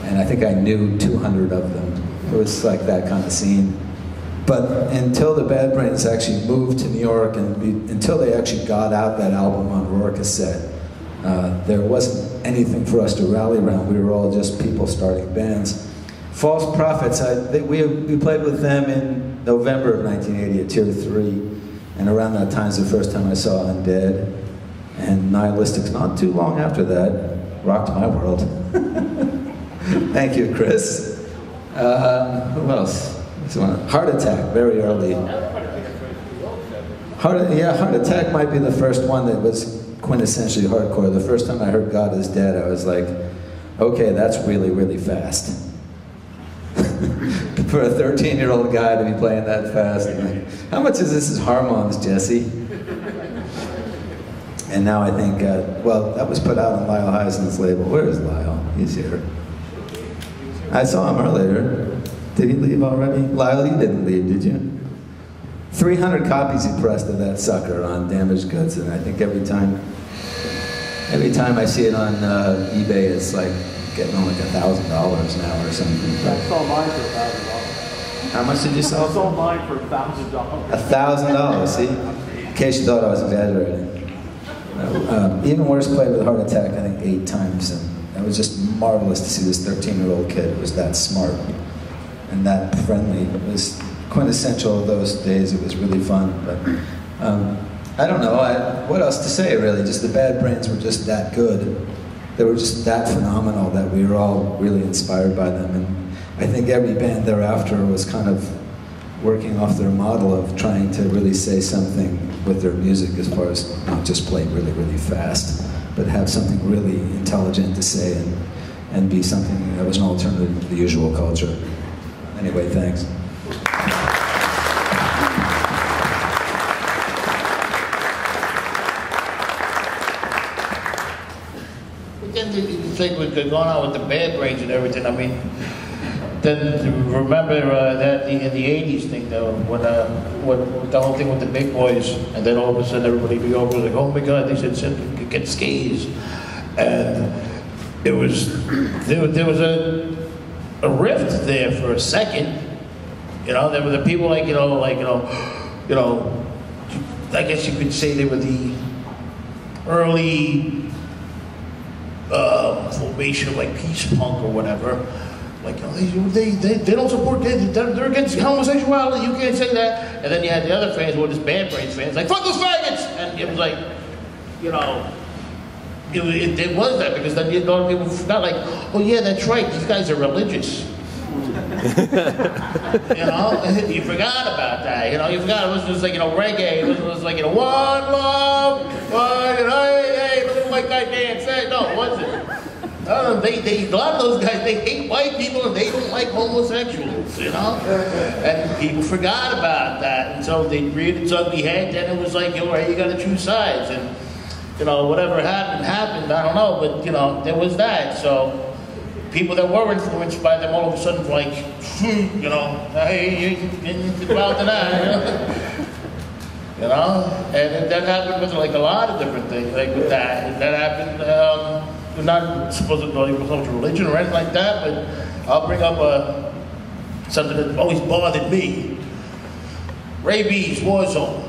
And I think I knew 200 of them. It was like that kind of scene. But until the Bad Brains actually moved to New York and until they actually got out that album on Roar cassette, there wasn't anything for us to rally around. We were all just people starting bands. False Prophets, we played with them in November of 1980 at Tier 3. And around that time is the first time I saw Undead. And Nihilistics, not too long after that, rocked my world. Thank you, Chris. Who else? Heart Attack, very early. Heart Attack might be the first one that was quintessentially hardcore. The first time I heard God Is Dead, I was like, okay, that's really, really fast. For a 13-year-old guy to be playing that fast. How much is this as hormones, Jesse? And now I think, well, that was put out on Lyle Heisen's label. Where is Lyle? He's here. I saw him earlier. Did he leave already? Lyle, you didn't leave, did you? 300 copies he pressed of that sucker on Damaged Goods, and I think every time I see it on eBay, it's like getting on like $1,000 now or something. I sold mine for $1,000. How much did you sell? I sold mine for $1,000. $1,000, see? In case you thought I was exaggerating. Even worse, played with Heart Attack, I think 8 times, and it was just marvelous to see this 13-year-old kid who was that smart and that friendly. It was quintessential of those days. It was really fun, but I don't know. What else to say, really? Just the Bad Brains were just that good. They were just that phenomenal that we were all really inspired by them. And I think every band thereafter was kind of working off their model of trying to really say something with their music, as far as not just play really, really fast, but have something really intelligent to say and be something that was an alternative to the usual culture. Anyway, thanks. Thing was going on with the Bad Brains and everything. I mean, then remember that in the '80s thing though, when the whole thing with the big boys, and then all of a sudden everybody in New York was like, "Oh my God!" They said simply could get skis, and it was there was a rift there for a second. You know, there were the people like I guess you could say they were the early formation of like peace punk or whatever. Like, you know, they don't support kids, they're against homosexuality, you can't say that. And then you had the other fans who were just Bad Brains fans, like, fuck those faggots! And it was like, you know, it was that, because then you know, people forgot, like, oh yeah, that's right, these guys are religious. You know, you forgot about that. You know, you forgot it was just like, you know, reggae. It was like, you know, one love, one, you know, hey, look at the white guy dance. No, it wasn't. A lot of those guys, they hate white people and they don't like homosexuals, you know? And people forgot about that. And so they reared its ugly head. Then it was like, you know, hey, you gotta choose sides. And, you know, whatever happened, I don't know. But, you know, there was that. So people that were influenced by them all of a sudden were like, you know, hey, you're involved in that, you know? And that happened with like a lot of different things, like with that. And that happened, not supposed to go to religion or anything like that, but I'll bring up something that always bothered me. Ray B's Warzone.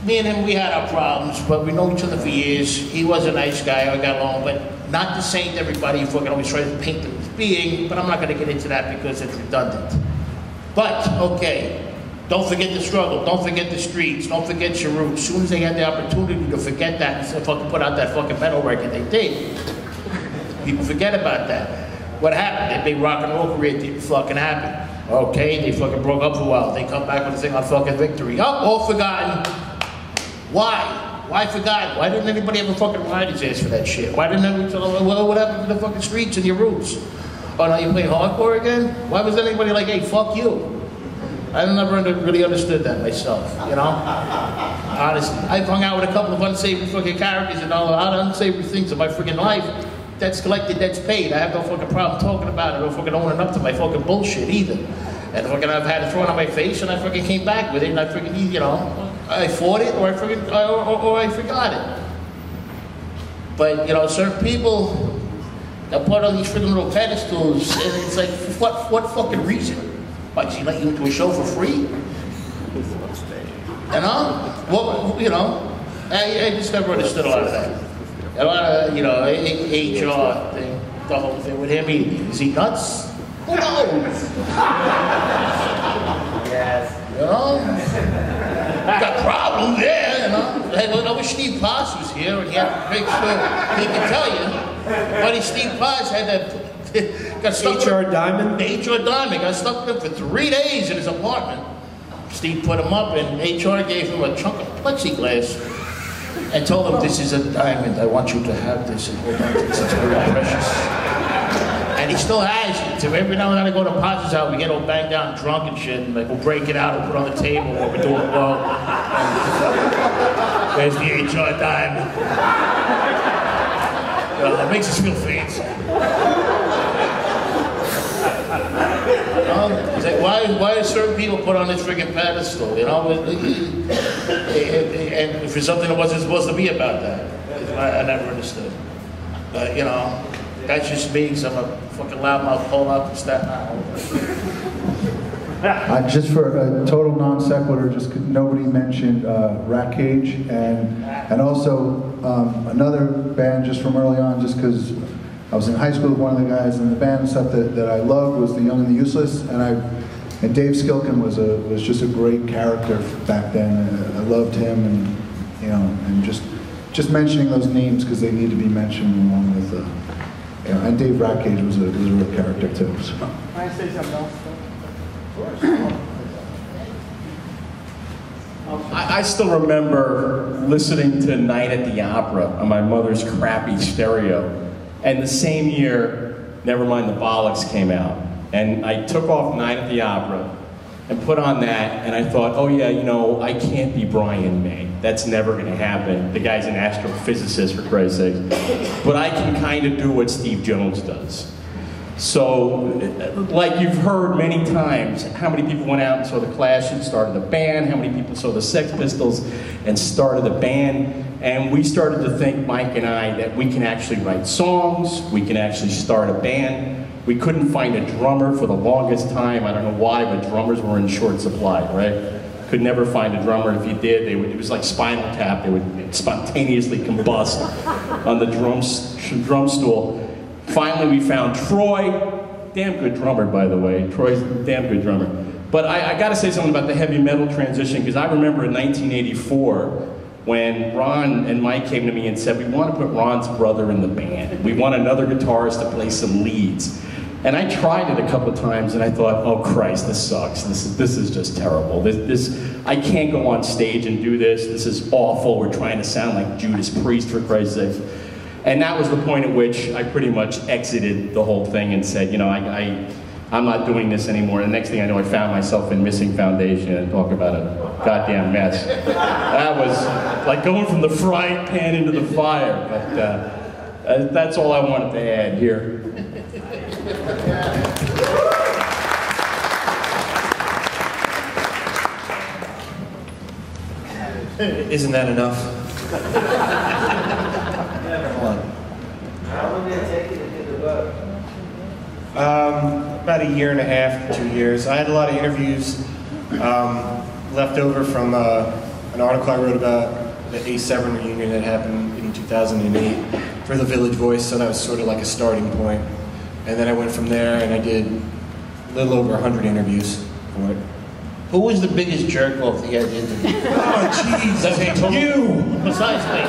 Me and him, we had our problems, but we know each other for years. He was a nice guy, I got along, but not to saint everybody you fucking always try to paint them as being, but I'm not gonna get into that because it's redundant. But, okay, don't forget the struggle, don't forget the streets, don't forget your roots. As soon as they had the opportunity to forget that and fucking put out that fucking metal record, they did. People forget about that. What happened? Their big rock and roll career didn't fucking happen. Okay, they fucking broke up for a while. They come back with a thing on fucking Victory. Oh, all forgotten. Why? Why forgotten? Why didn't anybody ever fucking ride his ass for that shit? Why didn't anybody tell him, well, what happened to the fucking streets and your roots? Oh, now you play hardcore again? Why was anybody like, hey, fuck you? I never really understood that myself, you know? Honestly. I've hung out with a couple of unsavory fucking characters and all a lot of unsavory things in my freaking life. That's collected, that's paid. I have no fucking problem talking about it or fucking owning up to my fucking bullshit either. And fucking I've had it thrown on my face and I fucking came back with it and I freaking, you know, I fought it or I freaking, or I forgot it. But, you know, certain people that put on these freaking little pedestals and it's like, for what fucking reason? Why, does he let you into a show for free? You know? Well, you know, I just never understood a lot of that. A lot of, you know, HR thing, the whole thing with him. Is he nuts? Who knows? Yes. You know? Got problems there, you know? Hey, well, I wish Steve Potts was here and he had to make sure he could tell you. Buddy Steve Potts had that, got stuck HR Diamond? HR Diamond, got stuck with him for 3 days in his apartment. Steve put him up and HR gave him a chunk of plexiglass and told him, this is a diamond, I want you to have this and hold on to this, it's very precious. And he still has it. So every now and then I go to Potts' house, we get all banged down drunk and shit, and like we'll break it out and put it on the table while we're doing well. There's the HR diamond. It makes us feel fancy. It's like, why are certain people put on this friggin' pedestal, you know? And for something that wasn't supposed to be about that. I never understood. But, you know, that's just me, because I'm a fucking loudmouth pulling out from Staten Island. Just for a total non sequitur, just nobody mentioned Rat Cage, and also another band just from early on, just because I was in high school with one of the guys in the band and stuff that I loved was the Young and the Useless, and Dave Skilkin was just a great character back then. I loved him, and you know, and just mentioning those names because they need to be mentioned along with and Dave Rat Cage was a real character too. So. Can I say something else? I still remember listening to Night at the Opera on my mother's crappy stereo. And the same year, Nevermind the Bollocks came out. And I took off Night at the Opera and put on that, and I thought, oh yeah, you know, I can't be Brian May. That's never gonna happen. The guy's an astrophysicist, for Christ's sake. But I can kind of do what Steve Jones does. So, like you've heard many times, how many people went out and saw the Clash and started a band, how many people saw the Sex Pistols and started a band, and we started to think, Mike and I, that we can actually write songs, we can actually start a band. We couldn't find a drummer for the longest time. I don't know why, but drummers were in short supply, right? Could never find a drummer. If you did, it was like Spinal Tap. They would spontaneously combust on the drum stool. Finally, we found Troy. Damn good drummer, by the way. Troy's a damn good drummer. But I gotta say something about the heavy metal transition, because I remember in 1984, when Ron and Mike came to me and said, we want to put Ron's brother in the band. We want another guitarist to play some leads. And I tried it a couple of times and I thought, oh Christ, this sucks. This is just terrible. I can't go on stage and do this. This is awful. We're trying to sound like Judas Priest, for Christ's sake. And that was the point at which I pretty much exited the whole thing and said, you know, I'm not doing this anymore. And the next thing I know, I found myself in Missing Foundation, and talk about a goddamn mess. That was like going from the frying pan into the fire. But that's all I wanted to add here. Isn't that enough? How long did it take you to do the book? About a year and a half, 2 years. I had a lot of interviews left over from an article I wrote about the A7 reunion that happened in 2008 for the Village Voice, so that was sort of like a starting point. And then I went from there and I did a little over 100 interviews for it. Who was the biggest jerk off that you had to interview? Oh, jeez, you! Besides me.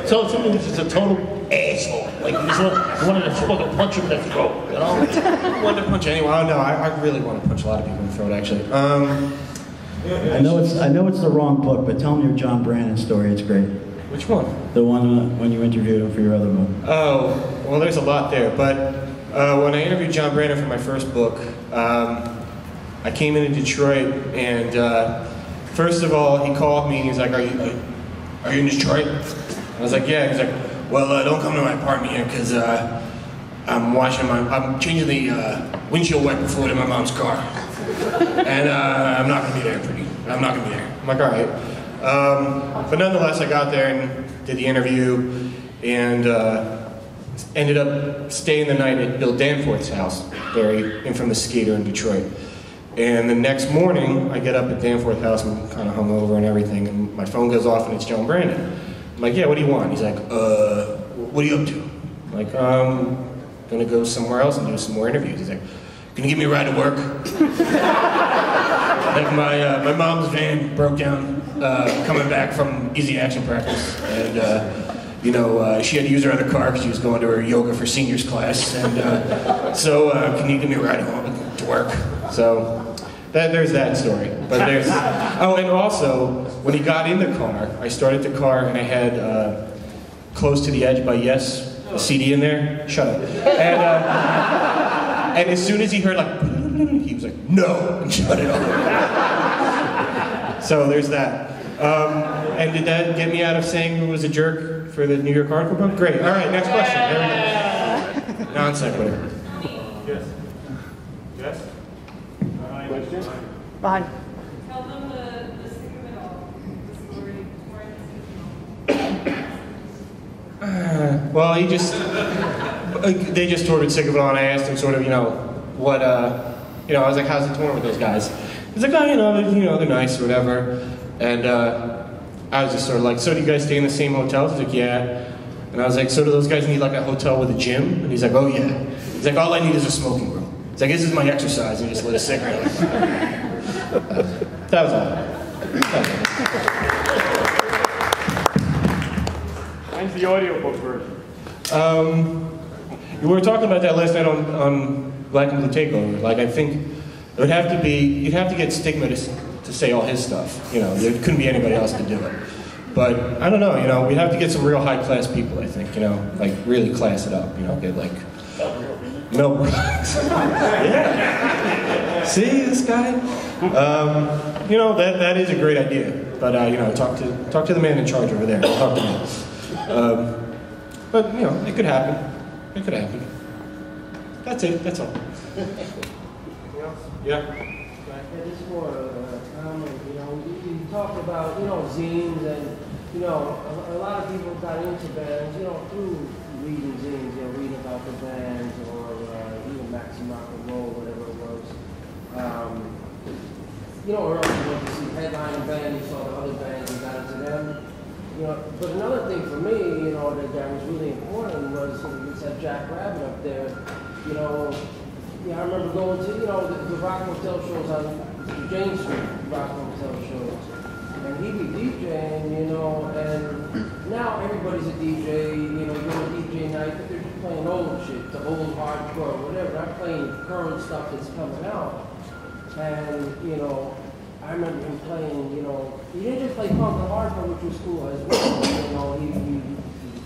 So someone who's just a total asshole. Like you just wanted to fucking punch him in the throat, you know? I wanted to punch anyone. Oh no, I really want to punch a lot of people in the throat, actually. I know it's the wrong book, but tell me your John Brannon story. It's great. Which one? The one when you interviewed him for your other book. Oh, well, there's a lot there. But when I interviewed John Brannon for my first book, I came into Detroit, and first of all, he called me and he's like, "Are you in Detroit?" I was like, "Yeah." He's like, "Well, don't come to my apartment here because I'm changing the windshield wiper fluid in my mom's car, and I'm not gonna be there, pretty. I'm not gonna be there." I'm like, "All right." But nonetheless, I got there and did the interview, and ended up staying the night at Bill Danforth's house, very infamous skater in Detroit. And the next morning, I get up at Danforth's house, I'm kind of hungover and everything, and my phone goes off and it's John Brannon. I'm like, "Yeah, what do you want?" He's like, "What are you up to?" I'm like, gonna go somewhere else and do some more interviews. He's like, can you give me a ride to work? Like my mom's van broke down coming back from easy action practice, and you know, she had to use her other car because she was going to her yoga for seniors class, and so can you give me a ride home to work? So there's that story. But there's oh, and also when he got in the car, I started the car and I had Close to the Edge by Yes, a CD in there. Shut up. And as soon as he heard like, he was like, no, and shut it off. So there's that. And did that get me out of saying who was a jerk for the New York Hardcore book? Great. All right, next question. There we go. Non sequitur. Yes. Yes? Question? Behind. Tell them the secret of it all, the story, Well, they just toured Sick of It All, and I asked him sort of, you know, what, you know, I was like, how's the touring with those guys? He's like, oh, you know, they're nice or whatever. And I was just sort of like, so do you guys stay in the same hotels? He's like, yeah. And I was like, so do those guys need like a hotel with a gym? And he's like, oh yeah. He's like, all I need is a smoking room. He's like, this is my exercise, and he just lit a cigarette. That was all. Mine's the audiobook version. We were talking about that last night on Black and Blue Takeover. Like, I think it would have to be, you'd have to get Stigma to say all his stuff. You know, there couldn't be anybody else to do it. But I don't know, you know, we'd have to get some real high-class people, I think, you know, like really class it up, you know, get like Mel Brooks. Yeah. See this guy? You know, that is a great idea. But you know, talk to the man in charge over there. Talk to me. But you know, it could happen. It could happen. That's it. That's all. Yeah. It's more comment. You know, you talk about, you know, zines, and you know, a lot of people got into bands, you know, through reading zines, you know, reading about the bands, or even Maxi Rock and Roll, whatever it was. You know, earlier you went to see headlining band, you saw the other bands and got into them. You know, but another thing for me, you know, that was really important was we had Jack Rabid up there. You know, yeah, I remember going to, you know, the Rock Hotel shows on Jane Street, Rock Hotel shows. And he'd be DJing, you know, and now everybody's a DJ, you know, you're a DJ night, but they're just playing old shit, the old hardcore, whatever. I'm playing current stuff that's coming out. And, you know, I remember him playing, you know, he didn't just play punk and hardcore, which was cool as well. You know, he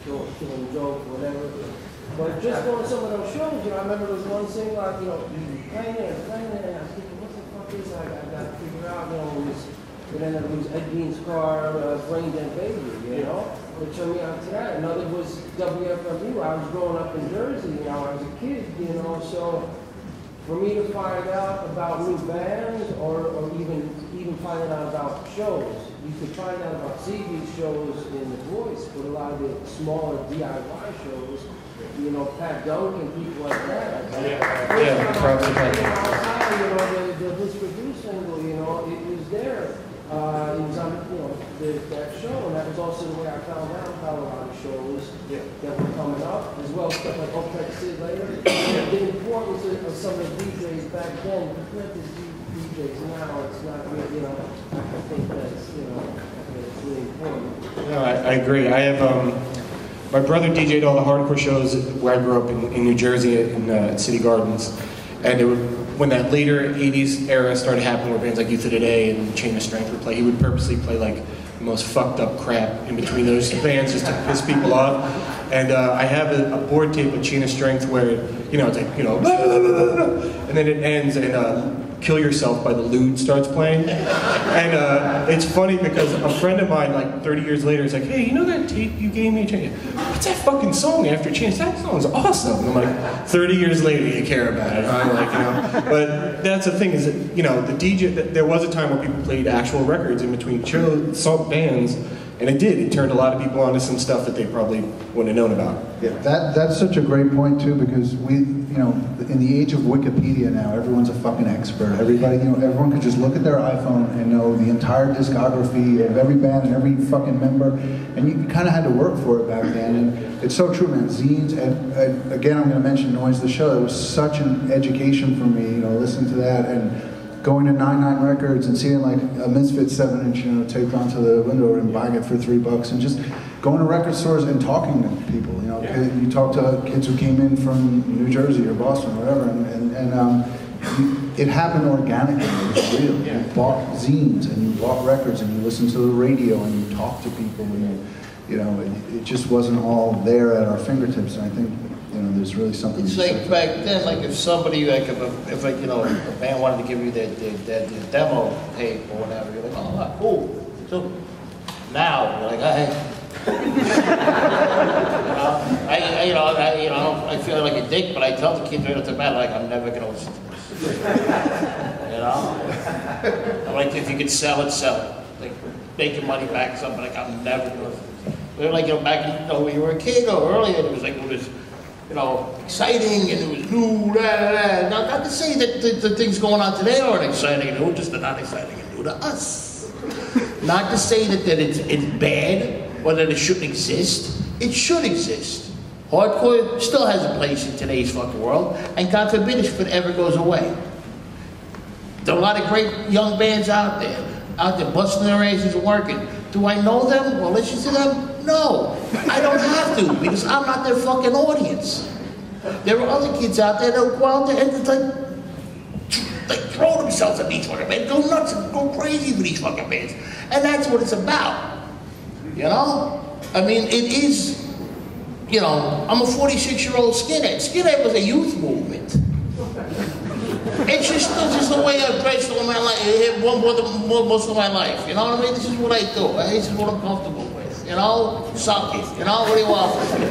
killing joke, whatever. But just going to some of those shows, you know, I remember there was one thing like, you know, playing there, and I was thinking, what the fuck is that? I got to figure out, you know, it ended up it was Ed Gein's car, Brain Dead Baby, you know? It turned me out to that. Another was WFMU. I was growing up in Jersey, you know, I was a kid, you know, so for me to find out about new bands or even finding out about shows, you could find out about CD shows in The Voice, but a lot of the smaller DIY shows, you know, Pat Duncan, people like that. Yeah, probably. You know, the Whisper Do single, you know, it was there. It was on, you know, that show, and that was also the way I found out about a lot of shows that were coming up, as well as stuff like Opec Sid later. The importance of some of the DJs back then, compared to DJs now, it's not really, you know, I think that's, you know, it's really important. No, I agree. I have, my brother DJ'd all the hardcore shows where I grew up in New Jersey in City Gardens, and it would, when that later 80s era started happening where bands like Youth of Today and Chain of Strength would play, he would purposely play like the most fucked up crap in between those bands just to piss people off. And I have a board tape of Chain of Strength where, you know, it's like, you know, blah, blah, blah, blah, blah, and then it ends and Kill Yourself by the Lewd starts playing. And it's funny because a friend of mine, like 30 years later, is like, hey, you know that tape you gave me? What's that fucking song after Change? That song's awesome. And I'm like, 30 years later, you care about it, huh? Like, you know. But that's the thing is that, you know, the DJ, there was a time where people played actual records in between song bands, and it did. It turned a lot of people onto some stuff that they probably wouldn't have known about. Yeah, that's such a great point too, because we, you you know, in the age of Wikipedia now, everyone's a fucking expert. Everybody, you know, everyone could just look at their iPhone and know the entire discography of every band and every fucking member, and you kind of had to work for it back then. And it's so true, man. Zines, and again, I'm going to mention Noise the Show. It was such an education for me, you know, listening to that and going to 99 Records and seeing like a Misfits 7-inch, you know, taped onto the window and buying it for $3 and just going to record stores and talking to people, you know. Yeah. You talk to kids who came in from New Jersey or Boston or whatever, and it happened organically. It was real. Yeah. You bought zines and you bought records and you listened to the radio and you talked to people and you know, it just wasn't all there at our fingertips. And I think, you know, there's really something. It's like back then, like if somebody, like if like, you know, a band wanted to give you that demo tape or whatever, you're like, oh, cool. So now you're like, hey. I feel like a dick, but I tell the kids right off the bat, like, I'm never gonna listen to this. You know? I'm like, if you could sell it, sell it. Like, make your money back, something like, I'm never gonna listen to this. We were like, you know, back in, you know, when you were a kid or earlier, it was like, it was, you know, exciting and it was new, Not to say that the things going on today aren't exciting and new, just they're not exciting and new to us. Not to say that it's bad or that it shouldn't exist. It should exist. Hardcore still has a place in today's fucking world, and God forbid if it ever goes away. There are a lot of great young bands out there busting their asses and working. Do I know them or listen to them? No, I don't have to, because I'm not their fucking audience. There are other kids out there that will go out there and it's like throw themselves at these fucking bands, go nuts and go crazy for these fucking bands. And that's what it's about. You know? I mean, it is, you know, I'm a 46-year-old skinhead. Skinhead was a youth movement. It's just the way I've dressed all my life, most of my life. You know what I mean? This is what I do. This is what I'm comfortable with. You know? Suck it. You know? What do you want from me?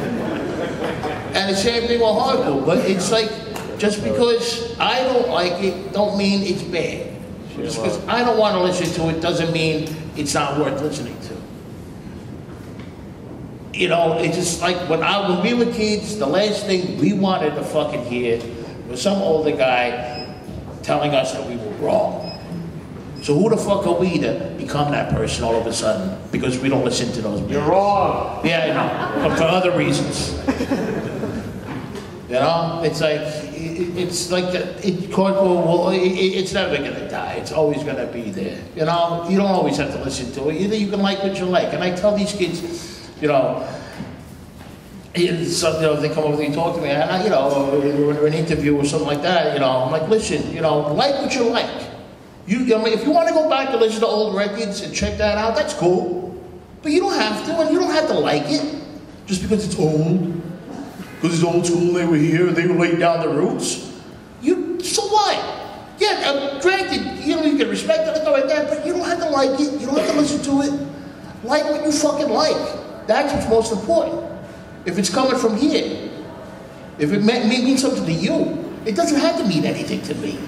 And the same thing with hardcore. But it's like, just because I don't like it, don't mean it's bad. Just because I don't want to listen to it doesn't mean it's not worth listening to. You know, it's just like when we were kids, the last thing we wanted to fucking hear was some older guy telling us that we were wrong. So who the fuck are we to become that person all of a sudden because we don't listen to those bands? You're wrong. Yeah, I know, but for other reasons. You know, it's like it's never gonna die. It's always gonna be there. You know, you don't always have to listen to it. Either you can like what you like. And I tell these kids, you know, they come over and talk to me, and you know, or an interview or something like that. You know, I'm like, listen, you know, like what you like. I mean, if you want to go back and listen to old records and check that out, that's cool. But you don't have to, and you don't have to like it just because it's old. Because it's old school, they were here, they were laying down the roots. So what? Yeah, granted, you know, you can respect it and stuff like that, but you don't have to like it, you don't have to listen to it. Like what you fucking like. That's what's most important. If it's coming from here, if it means something to you, it doesn't have to mean anything to me.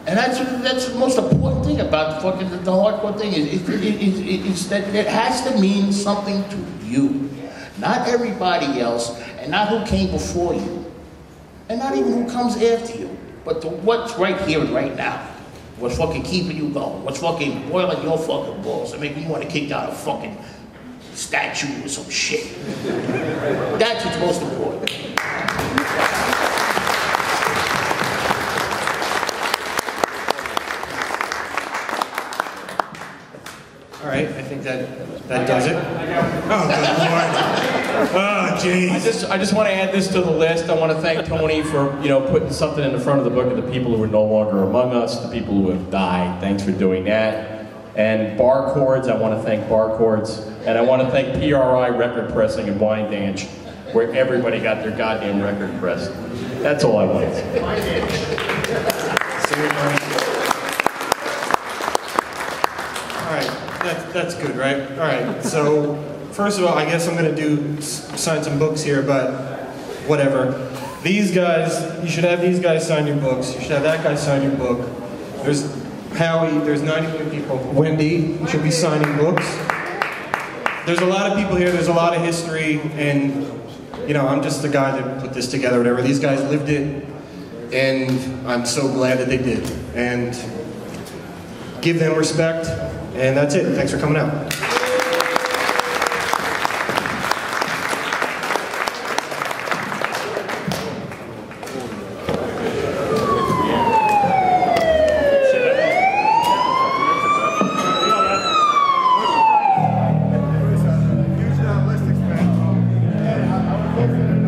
And that's the most important thing about the hardcore thing is that it has to mean something to you. Not everybody else, and not who came before you, and not even who comes after you, but to what's right here and right now. What's fucking keeping you going? What's fucking boiling your fucking balls and making you want to kick down a fucking statue or some shit. That's what's most important. All right, I think that does it. Oh, good Lord. Oh, jeez. I just want to add this to the list. I want to thank Tony for, you know, putting something in the front of the book of the people who are no longer among us, the people who have died. Thanks for doing that. And Bar Chords, I want to thank Bar Chords. And I want to thank PRI Record Pressing and Wine Dance, where everybody got their goddamn record pressed. That's all I want to say. All right, that's good, right? All right, so first of all, I guess I'm going to sign some books here, but whatever. These guys, you should have these guys sign your books. You should have that guy sign your book. There's Howie, there's 91 people. Wendy, you should be signing books. There's a lot of people here, there's a lot of history, and you know, I'm just the guy that put this together, whatever. These guys lived it, and I'm so glad that they did. And give them respect, and that's it. Thanks for coming out. Huge Nihilistics fan.